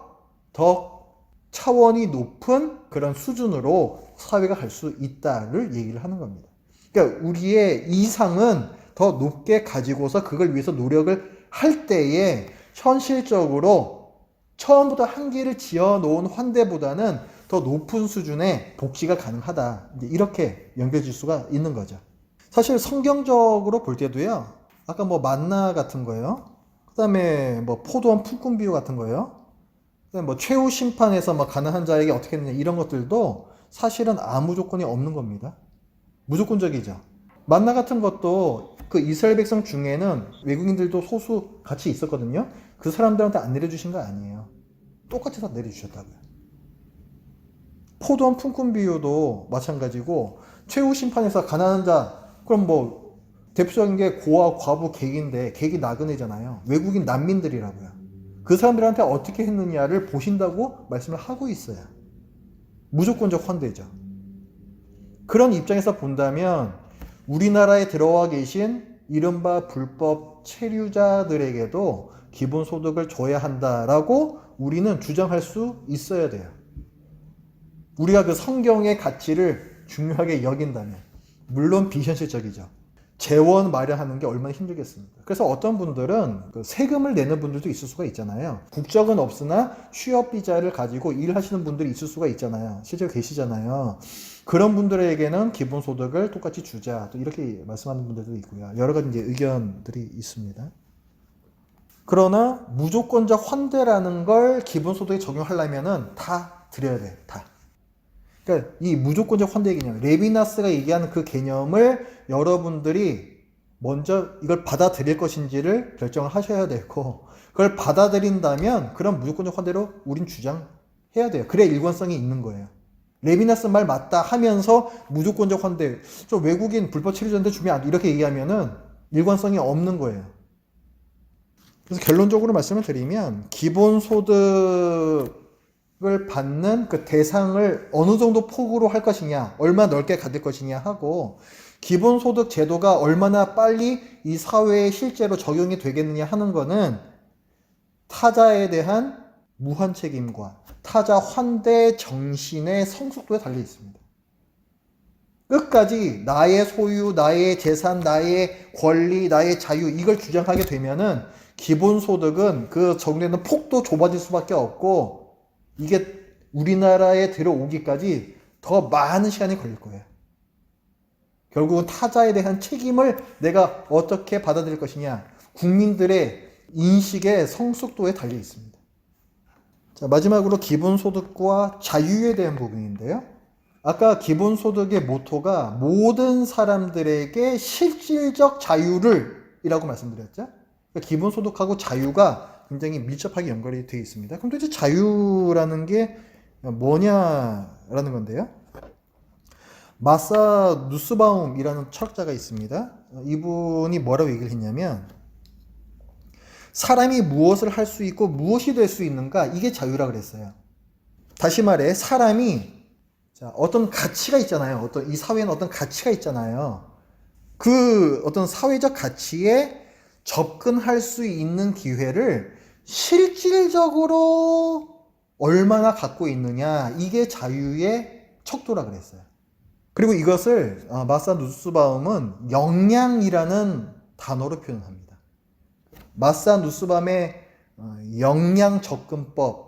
더 차원이 높은 그런 수준으로 사회가 갈 수 있다를 얘기를 하는 겁니다. 그러니까 우리의 이상은 더 높게 가지고서 그걸 위해서 노력을 할 때에 현실적으로 처음부터 한계를 지어 놓은 환대보다는 더 높은 수준의 복지가 가능하다. 이렇게 연결질 수가 있는 거죠. 사실 성경적으로 볼 때도요. 아까 뭐 만나 같은 거요. 그 다음에 뭐 포도원 품꾼 비유 같은 거요. 그다음에 뭐 최후 심판에서 막 가난한 자에게 어떻게 했느냐 이런 것들도 사실은 아무 조건이 없는 겁니다. 무조건적이죠. 만나 같은 것도 그 이스라엘 백성 중에는 외국인들도 소수 같이 있었거든요. 그 사람들한테 안 내려주신 거 아니에요. 똑같이 다 내려주셨다고요. 포도원 품꾼 비유도 마찬가지고 최후 심판에서 가난한 자, 그럼 뭐 대표적인 게 고아, 과부, 객인데 객이 나그네잖아요. 외국인 난민들이라고요. 그 사람들한테 어떻게 했느냐를 보신다고 말씀을 하고 있어요. 무조건적 환대죠. 그런 입장에서 본다면 우리나라에 들어와 계신 이른바 불법 체류자들에게도 기본소득을 줘야 한다라고 우리는 주장할 수 있어야 돼요. 우리가 그 성경의 가치를 중요하게 여긴다면. 물론 비현실적이죠. 재원 마련하는 게 얼마나 힘들겠습니까? 그래서 어떤 분들은 그 세금을 내는 분들도 있을 수가 있잖아요. 국적은 없으나 취업비자를 가지고 일하시는 분들이 있을 수가 있잖아요. 실제로 계시잖아요. 그런 분들에게는 기본소득을 똑같이 주자. 또 이렇게 말씀하는 분들도 있고요. 여러 가지 이제 의견들이 있습니다. 그러나 무조건적 환대라는 걸 기본소득에 적용하려면은 다 드려야 돼. 다. 그러니까 이 무조건적 환대 개념, 레비나스가 얘기하는 그 개념을 여러분들이 먼저 이걸 받아들일 것인지를 결정을 하셔야 되고, 그걸 받아들인다면 그런 무조건적 환대로 우린 주장해야 돼요. 그래야 일관성이 있는 거예요. 레비나스 말 맞다 하면서 무조건적 환대, 저 외국인 불법 체류자한테 주면 안 돼. 이렇게 얘기하면은 일관성이 없는 거예요. 그래서 결론적으로 말씀을 드리면 기본소득을 받는 그 대상을 어느 정도 폭으로 할 것이냐, 얼마나 넓게 가질 것이냐 하고 기본소득 제도가 얼마나 빨리 이 사회에 실제로 적용이 되겠느냐 하는 거는 타자에 대한 무한 책임과 타자 환대 정신의 성숙도에 달려 있습니다. 끝까지 나의 소유, 나의 재산, 나의 권리, 나의 자유 이걸 주장하게 되면은 기본소득은 그 적용되는 폭도 좁아질 수밖에 없고 이게 우리나라에 들어오기까지 더 많은 시간이 걸릴 거예요. 결국은 타자에 대한 책임을 내가 어떻게 받아들일 것이냐, 국민들의 인식의 성숙도에 달려 있습니다. 자, 마지막으로 기본소득과 자유에 대한 부분인데요. 아까 기본소득의 모토가 모든 사람들에게 실질적 자유를 이라고 말씀드렸죠. 그러니까 기본소득하고 자유가 굉장히 밀접하게 연결이 되어 있습니다. 그럼 도대체 자유라는 게 뭐냐라는 건데요. 마사 누스바움이라는 철학자가 있습니다. 이분이 뭐라고 얘기를 했냐면 사람이 무엇을 할 수 있고 무엇이 될 수 있는가, 이게 자유라 그랬어요. 다시 말해 사람이 어떤 가치가 있잖아요. 이 사회에는 어떤 가치가 있잖아요. 그 어떤 사회적 가치에 접근할 수 있는 기회를 실질적으로 얼마나 갖고 있느냐, 이게 자유의 척도라 그랬어요. 그리고 이것을 마사 누스바움은 역량이라는 단어로 표현합니다. 마사 누스바움의 역량 접근법,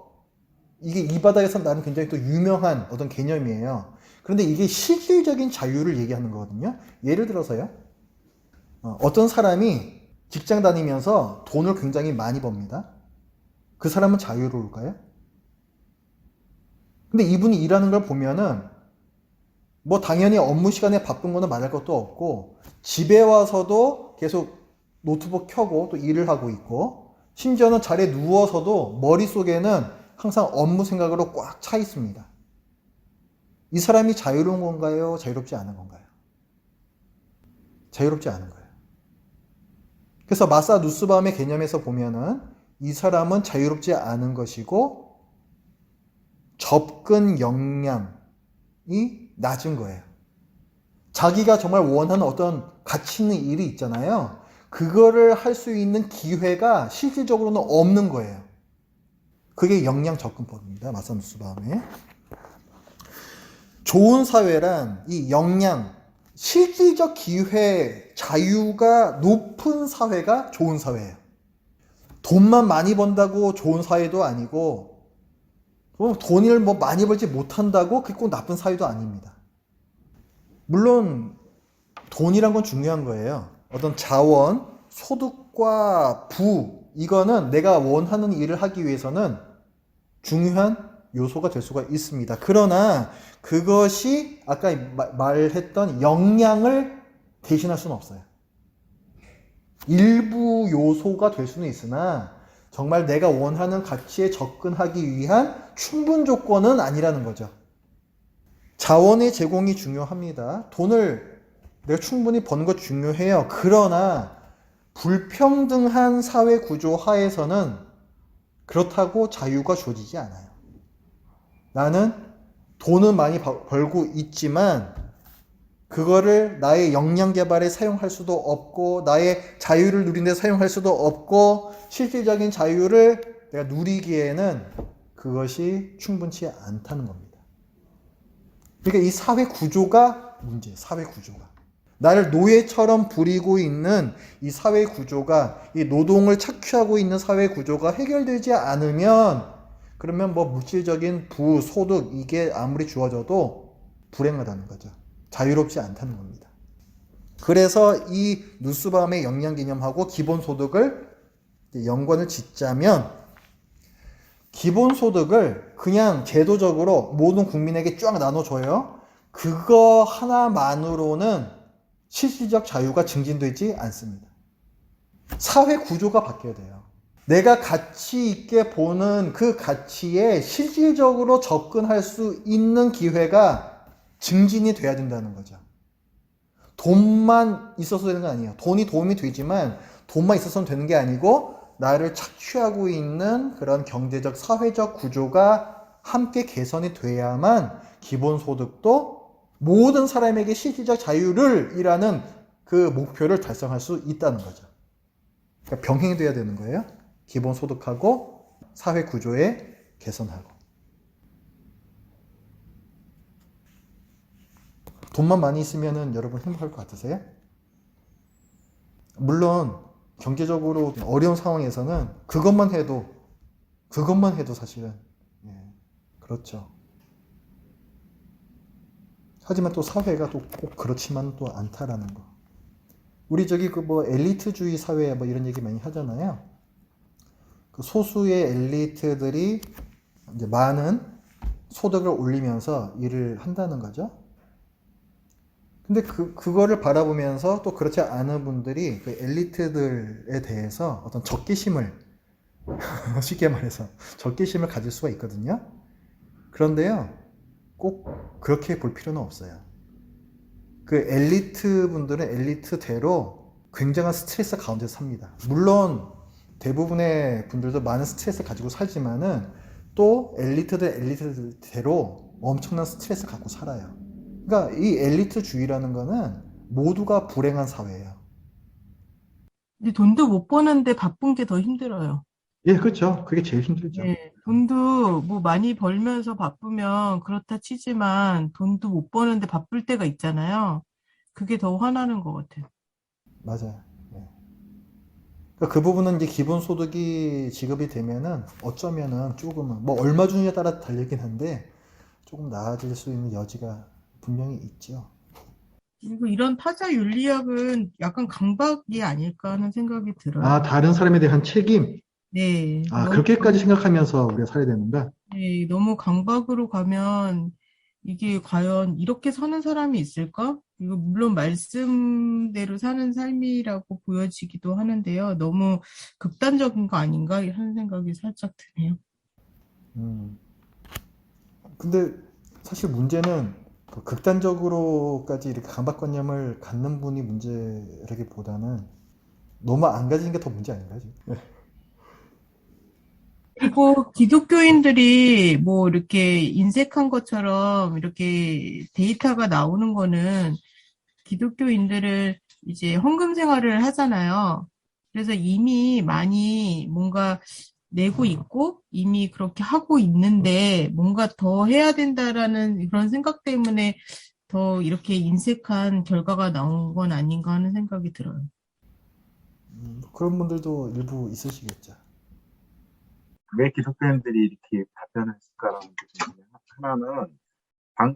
이게 이 바닥에서 나는 굉장히 또 유명한 어떤 개념이에요. 그런데 이게 실질적인 자유를 얘기하는 거거든요. 예를 들어서요, 어떤 사람이 직장 다니면서 돈을 굉장히 많이 법니다. 그 사람은 자유로울까요? 근데 이분이 일하는 걸 보면은 뭐 당연히 업무 시간에 바쁜 거는 말할 것도 없고, 집에 와서도 계속 노트북 켜고 또 일을 하고 있고, 심지어는 자리에 누워서도 머릿속에는 항상 업무 생각으로 꽉 차 있습니다. 이 사람이 자유로운 건가요? 자유롭지 않은 건가요? 자유롭지 않은 거예요. 그래서 마사 누스바움의 개념에서 보면은 이 사람은 자유롭지 않은 것이고 접근 역량이 낮은 거예요. 자기가 정말 원하는 어떤 가치 있는 일이 있잖아요. 그거를 할 수 있는 기회가 실질적으로는 없는 거예요. 그게 역량 접근법입니다. 마사 누스바움의. 좋은 사회란 이 역량, 실질적 기회, 자유가 높은 사회가 좋은 사회예요. 돈만 많이 번다고 좋은 사회도 아니고, 돈을 뭐 많이 벌지 못한다고 그게 꼭 나쁜 사회도 아닙니다. 물론 돈이란 건 중요한 거예요. 어떤 자원, 소득과 부, 이거는 내가 원하는 일을 하기 위해서는 중요한 요소가 될 수가 있습니다. 그러나 그것이 아까 말했던 역량을 대신할 수는 없어요. 일부 요소가 될 수는 있으나 정말 내가 원하는 가치에 접근하기 위한 충분 조건은 아니라는 거죠. 자원의 제공이 중요합니다. 돈을 내가 충분히 번 것 중요해요. 그러나 불평등한 사회 구조 하에서는 그렇다고 자유가 주어지지 않아요. 나는 돈은 많이 벌고 있지만 그거를 나의 역량 개발에 사용할 수도 없고, 나의 자유를 누리는 데 사용할 수도 없고, 실질적인 자유를 내가 누리기에는 그것이 충분치 않다는 겁니다. 그러니까 이 사회 구조가 문제예요. 사회 구조가. 나를 노예처럼 부리고 있는 이 사회 구조가, 이 노동을 착취하고 있는 사회 구조가 해결되지 않으면, 그러면 뭐 물질적인 부, 소득, 이게 아무리 주어져도 불행하다는 거죠. 자유롭지 않다는 겁니다. 그래서 이 누스바움의 역량 개념하고 기본소득을 연관을 짓자면, 기본소득을 그냥 제도적으로 모든 국민에게 쫙 나눠줘요. 그거 하나만으로는 실질적 자유가 증진되지 않습니다. 사회 구조가 바뀌어야 돼요. 내가 가치 있게 보는 그 가치에 실질적으로 접근할 수 있는 기회가 증진이 돼야 된다는 거죠. 돈만 있어서 되는 거 아니에요. 돈이 도움이 되지만 돈만 있어서는 되는 게 아니고 나를 착취하고 있는 그런 경제적, 사회적 구조가 함께 개선이 돼야만 기본소득도 모든 사람에게 실질적 자유를 이라는 그 목표를 달성할 수 있다는 거죠. 그러니까 병행이 돼야 되는 거예요. 기본소득하고 사회 구조의 개선하고. 돈만 많이 있으면은 여러분 행복할 것 같으세요? 물론 경제적으로 어려운 상황에서는 그것만 해도 사실은 그렇죠. 하지만 또 사회가 또 꼭 그렇지만 또 않다라는 거. 우리 저기 그 뭐 엘리트주의 사회 뭐 이런 얘기 많이 하잖아요. 그 소수의 엘리트들이 이제 많은 소득을 올리면서 일을 한다는 거죠. 근데 그거를 바라보면서 또 그렇지 않은 분들이 그 엘리트들에 대해서 어떤 적개심을, 쉽게 말해서 적개심을 가질 수가 있거든요. 그런데요, 꼭 그렇게 볼 필요는 없어요. 그 엘리트 분들은 엘리트대로 굉장한 스트레스 가운데 삽니다. 물론 대부분의 분들도 많은 스트레스 가지고 살지만은 또 엘리트대로 엄청난 스트레스 갖고 살아요. 그러니까 이 엘리트주의라는 거는 모두가 불행한 사회예요. 근데 돈도 못 버는데 바쁜 게 더 힘들어요. 예, 그렇죠. 그게 제일 힘들죠. 네, 돈도 뭐 많이 벌면서 바쁘면 그렇다 치지만 돈도 못 버는데 바쁠 때가 있잖아요. 그게 더 화나는 것 같아요. 맞아요. 예. 그러니까 그 부분은 이제 기본소득이 지급이 되면은 어쩌면은 조금은 뭐 얼마 주느냐에 따라 달리긴 한데 조금 나아질 수 있는 여지가 분명히 있죠. 그리고 이런 타자 윤리학은 약간 강박이 아닐까 하는 생각이 들어요. 아, 다른 사람에 대한 책임. 네, 아, 너무 그렇게까지 생각하면서 우리가 살아야 되는가? 네, 너무 강박으로 가면 이게 과연 이렇게 사는 사람이 있을까? 이거 물론 말씀대로 사는 삶이라고 보여지기도 하는데요. 너무 극단적인 거 아닌가 하는 생각이 살짝 드네요. 음. 근데 사실 문제는 그 극단적으로까지 이렇게 강박관념을 갖는 분이 문제라기보다는 너무 안 가지는 게 더 문제 아닌가, 지금? 그리고 기독교인들이 뭐 이렇게 인색한 것처럼 이렇게 데이터가 나오는 거는 기독교인들을 이제 헌금 생활을 하잖아요. 그래서 이미 많이 뭔가 내고 있고 이미 그렇게 하고 있는데 뭔가 더 해야 된다라는 그런 생각 때문에 더 이렇게 인색한 결과가 나온 건 아닌가 하는 생각이 들어요. 그런 분들도 일부 있으시겠죠. 왜 기독교인들이 이렇게 발전했을까라는 게 중에 하나는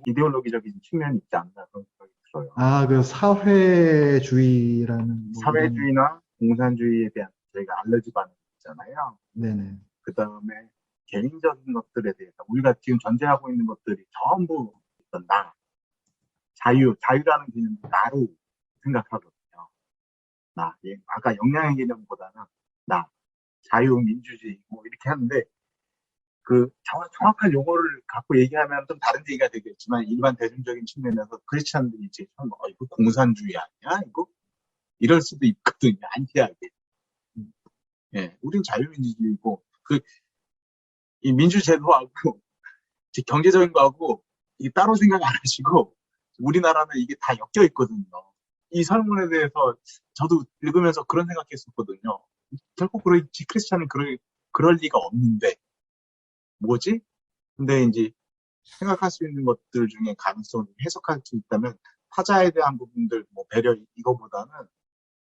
이데올로기적인 측면이 있지 않나 그런 생각이 들어요. 아, 그 사회주의라는 뭐 이런, 사회주의나 공산주의에 대한 저희가 알러지 반응이 있잖아요. 네네. 그 다음에 개인적인 것들에 대해서 우리가 지금 전제하고 있는 것들이 전부 어떤 자유라는 개념을 나로 생각하거든요. 아까 역량의 개념보다는 나, 자유, 민주주의 뭐 이렇게 하는데 그 정확한 용어를 갖고 얘기하면 좀 다른 얘기가 되겠지만 일반 대중적인 측면에서 크리스찬들이 이제 이거 공산주의 아니야? 이거 이럴 수도 있거든요. 안티하게. 예, 우린 자유민주주의고 이 민주제도하고 경제적인 거하고 이게 따로 생각 안 하시고 우리나라는 이게 다 엮여 있거든요. 이 설문에 대해서 저도 읽으면서 그런 생각했었거든요. 결국 그렇지 크리스찬은 그럴 리가 없는데 뭐지? 근데 이제 생각할 수 있는 것들 중에 가능성을 해석할 수 있다면 타자에 대한 부분들 뭐 배려 이거보다는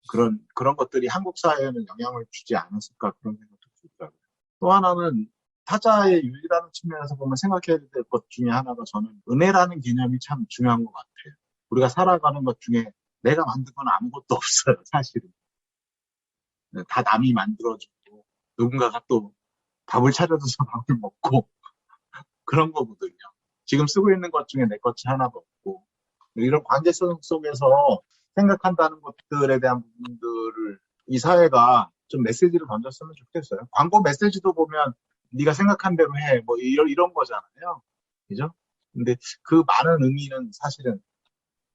그런 것들이 한국 사회에는 영향을 주지 않았을까 그런 생각도 들더라고요. 또 하나는 타자의 유리라는 측면에서 보면 생각해야 될 것 중에 하나가 저는 은혜라는 개념이 참 중요한 것 같아요. 우리가 살아가는 것 중에 내가 만든 건 아무것도 없어요, 사실은. 다 남이 만들어주고 누군가가 또 밥을 차려줘서 밥을 먹고 그런 거거든요. 지금 쓰고 있는 것 중에 내 것이 하나도 없고 이런 관계성 속에서 생각한다는 것들에 대한 부분들을 이 사회가 좀 메시지를 던졌으면 좋겠어요. 광고 메시지도 보면 네가 생각한 대로 해. 뭐 이런 거잖아요. 그죠? 근데 그 많은 의미는 사실은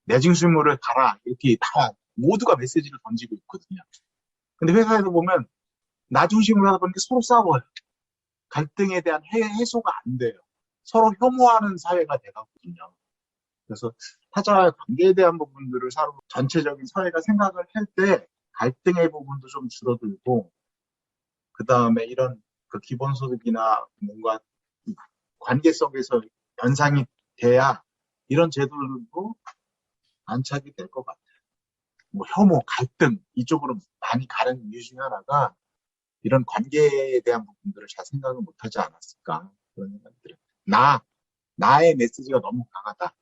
내 중심으로 가라. 이렇게 다 모두가 메시지를 던지고 있거든요. 근데 회사에서 보면 나 중심으로 하다 보니까 서로 싸워요. 갈등에 대한 해소가 안 돼요. 서로 혐오하는 사회가 돼가거든요. 그래서 타자와의 관계에 대한 부분들을 서로 전체적인 사회가 생각을 할 때 갈등의 부분도 좀 줄어들고 그 다음에 이런 그 기본소득이나 뭔가 관계 속에서 연상이 돼야 이런 제도들도 안착이 될 것 같아요. 뭐 혐오, 갈등 이쪽으로 많이 가는 이유 중에 하나가 이런 관계에 대한 부분들을 잘 생각을 못하지 않았을까 그런 생각이 들어요. 나의 메시지가 너무 강하다.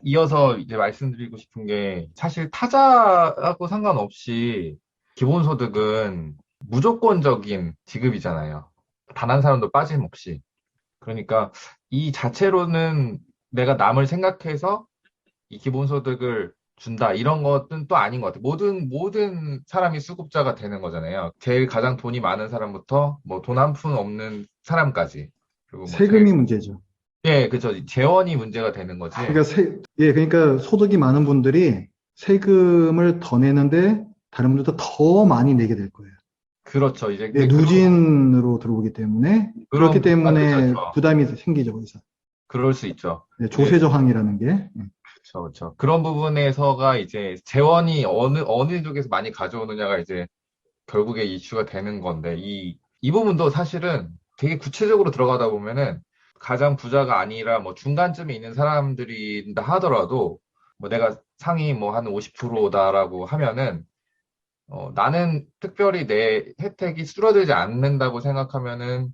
이어서 이제 말씀드리고 싶은 게 사실 타자하고 상관없이 기본소득은 무조건적인 지급이잖아요. 단 한 사람도 빠짐없이. 그러니까 이 자체로는 내가 남을 생각해서 이 기본소득을 준다 이런 것은 또 아닌 것 같아요. 모든 사람이 수급자가 되는 거잖아요. 제일 가장 돈이 많은 사람부터 뭐 돈 한 푼 없는 사람까지. 그리고 뭐 세금이 문제죠. 예, 그죠. 재원이 문제가 되는 거지. 그러니까 소득이 많은 분들이 세금을 더 내는데 다른 분들도 더 많이 내게 될 거예요. 그렇죠. 이제 예, 누진으로 들어오기 때문에 그렇기 때문에 그렇죠. 부담이 생기죠, 거기서. 그럴 수 있죠. 예, 조세 저항이라는 게. 그렇죠, 그렇죠. 그런 부분에서가 이제 재원이 어느 쪽에서 많이 가져오느냐가 이제 결국에 이슈가 되는 건데, 이 부분도 사실은 되게 구체적으로 들어가다 보면은 가장 부자가 아니라 뭐 중간쯤에 있는 사람들이다 하더라도 뭐 내가 상위 뭐 한 50%다라고 하면은 나는 특별히 내 혜택이 줄어들지 않는다고 생각하면은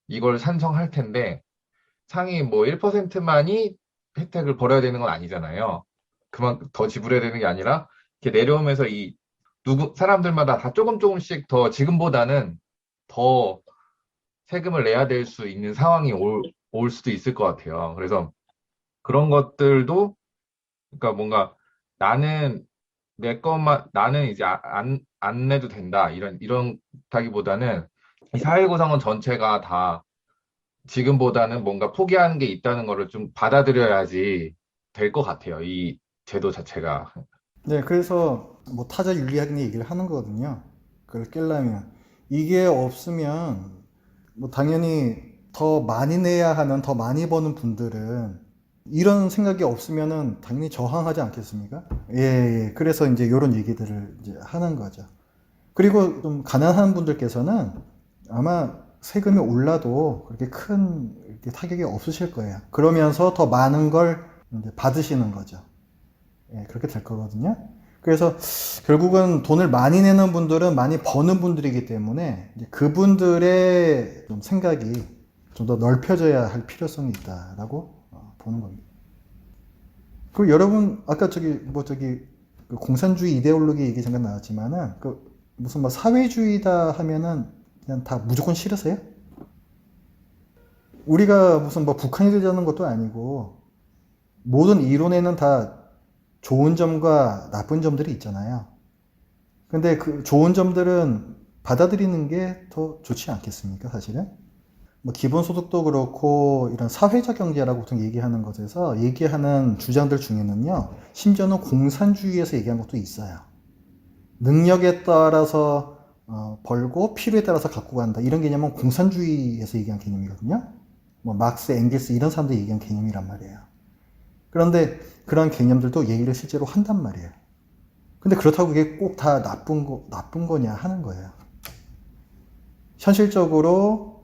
이걸 찬성할 텐데 상위 뭐 1%만이 혜택을 벌어야 되는 건 아니잖아요. 그만큼 더 지불해야 되는 게 아니라 이렇게 내려오면서 사람들마다 다 조금씩 더 지금보다는 더 세금을 내야 될 수 있는 상황이 올 수도 있을 것 같아요. 그래서 그런 것들도, 그러니까 뭔가 나는 나는 이제 안 내도 된다. 이런 타기보다는 이 사회 구성원 전체가 다 지금보다는 뭔가 포기하는 게 있다는 거를 좀 받아들여야지 될 것 같아요. 이 제도 자체가. 네, 그래서 뭐 타자 윤리학 얘기를 하는 거거든요. 그걸 깨려면. 이게 없으면 뭐 당연히 더 많이 내야 하는, 더 많이 버는 분들은 이런 생각이 없으면은 당연히 저항하지 않겠습니까? 예, 예. 그래서 이제 이런 얘기들을 이제 하는 거죠. 그리고 좀 가난한 분들께서는 아마 세금이 올라도 그렇게 큰 이렇게 타격이 없으실 거예요. 그러면서 더 많은 걸 이제 받으시는 거죠. 예, 그렇게 될 거거든요. 그래서 결국은 돈을 많이 내는 분들은 많이 버는 분들이기 때문에 이제 그분들의 좀 생각이 좀 더 넓혀져야 할 필요성이 있다라고 보는 겁니다. 그리고 여러분 아까 그 공산주의 이데올로기 얘기 잠깐 나왔지만은 무슨 뭐 사회주의다 하면은 그냥 다 무조건 싫으세요? 우리가 무슨 뭐 북한이 되자는 것도 아니고 모든 이론에는 다 좋은 점과 나쁜 점들이 있잖아요. 근데 그 좋은 점들은 받아들이는 게 더 좋지 않겠습니까, 사실은? 뭐 기본소득도 그렇고 이런 사회적 경제라고 보통 얘기하는 것에서 얘기하는 주장들 중에는요, 심지어는 공산주의에서 얘기한 것도 있어요. 능력에 따라서 벌고 필요에 따라서 갖고 간다. 이런 개념은 공산주의에서 얘기한 개념이거든요. 뭐 막스, 앵겔스 이런 사람들이 얘기한 개념이란 말이에요. 그런데 그런 개념들도 얘기를 실제로 한단 말이에요. 근데 그렇다고 그게 꼭 다 나쁜 거냐 하는 거예요. 현실적으로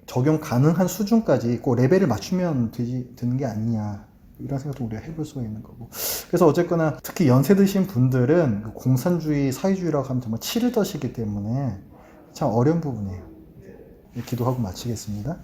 적용 가능한 수준까지 꼭 레벨을 맞추면 되는 게 아니냐. 이런 생각도 우리가 해볼 수가 있는 거고. 그래서 어쨌거나 특히 연세 드신 분들은 공산주의, 사회주의라고 하면 정말 치를 떠시기 때문에 참 어려운 부분이에요. 기도하고 마치겠습니다.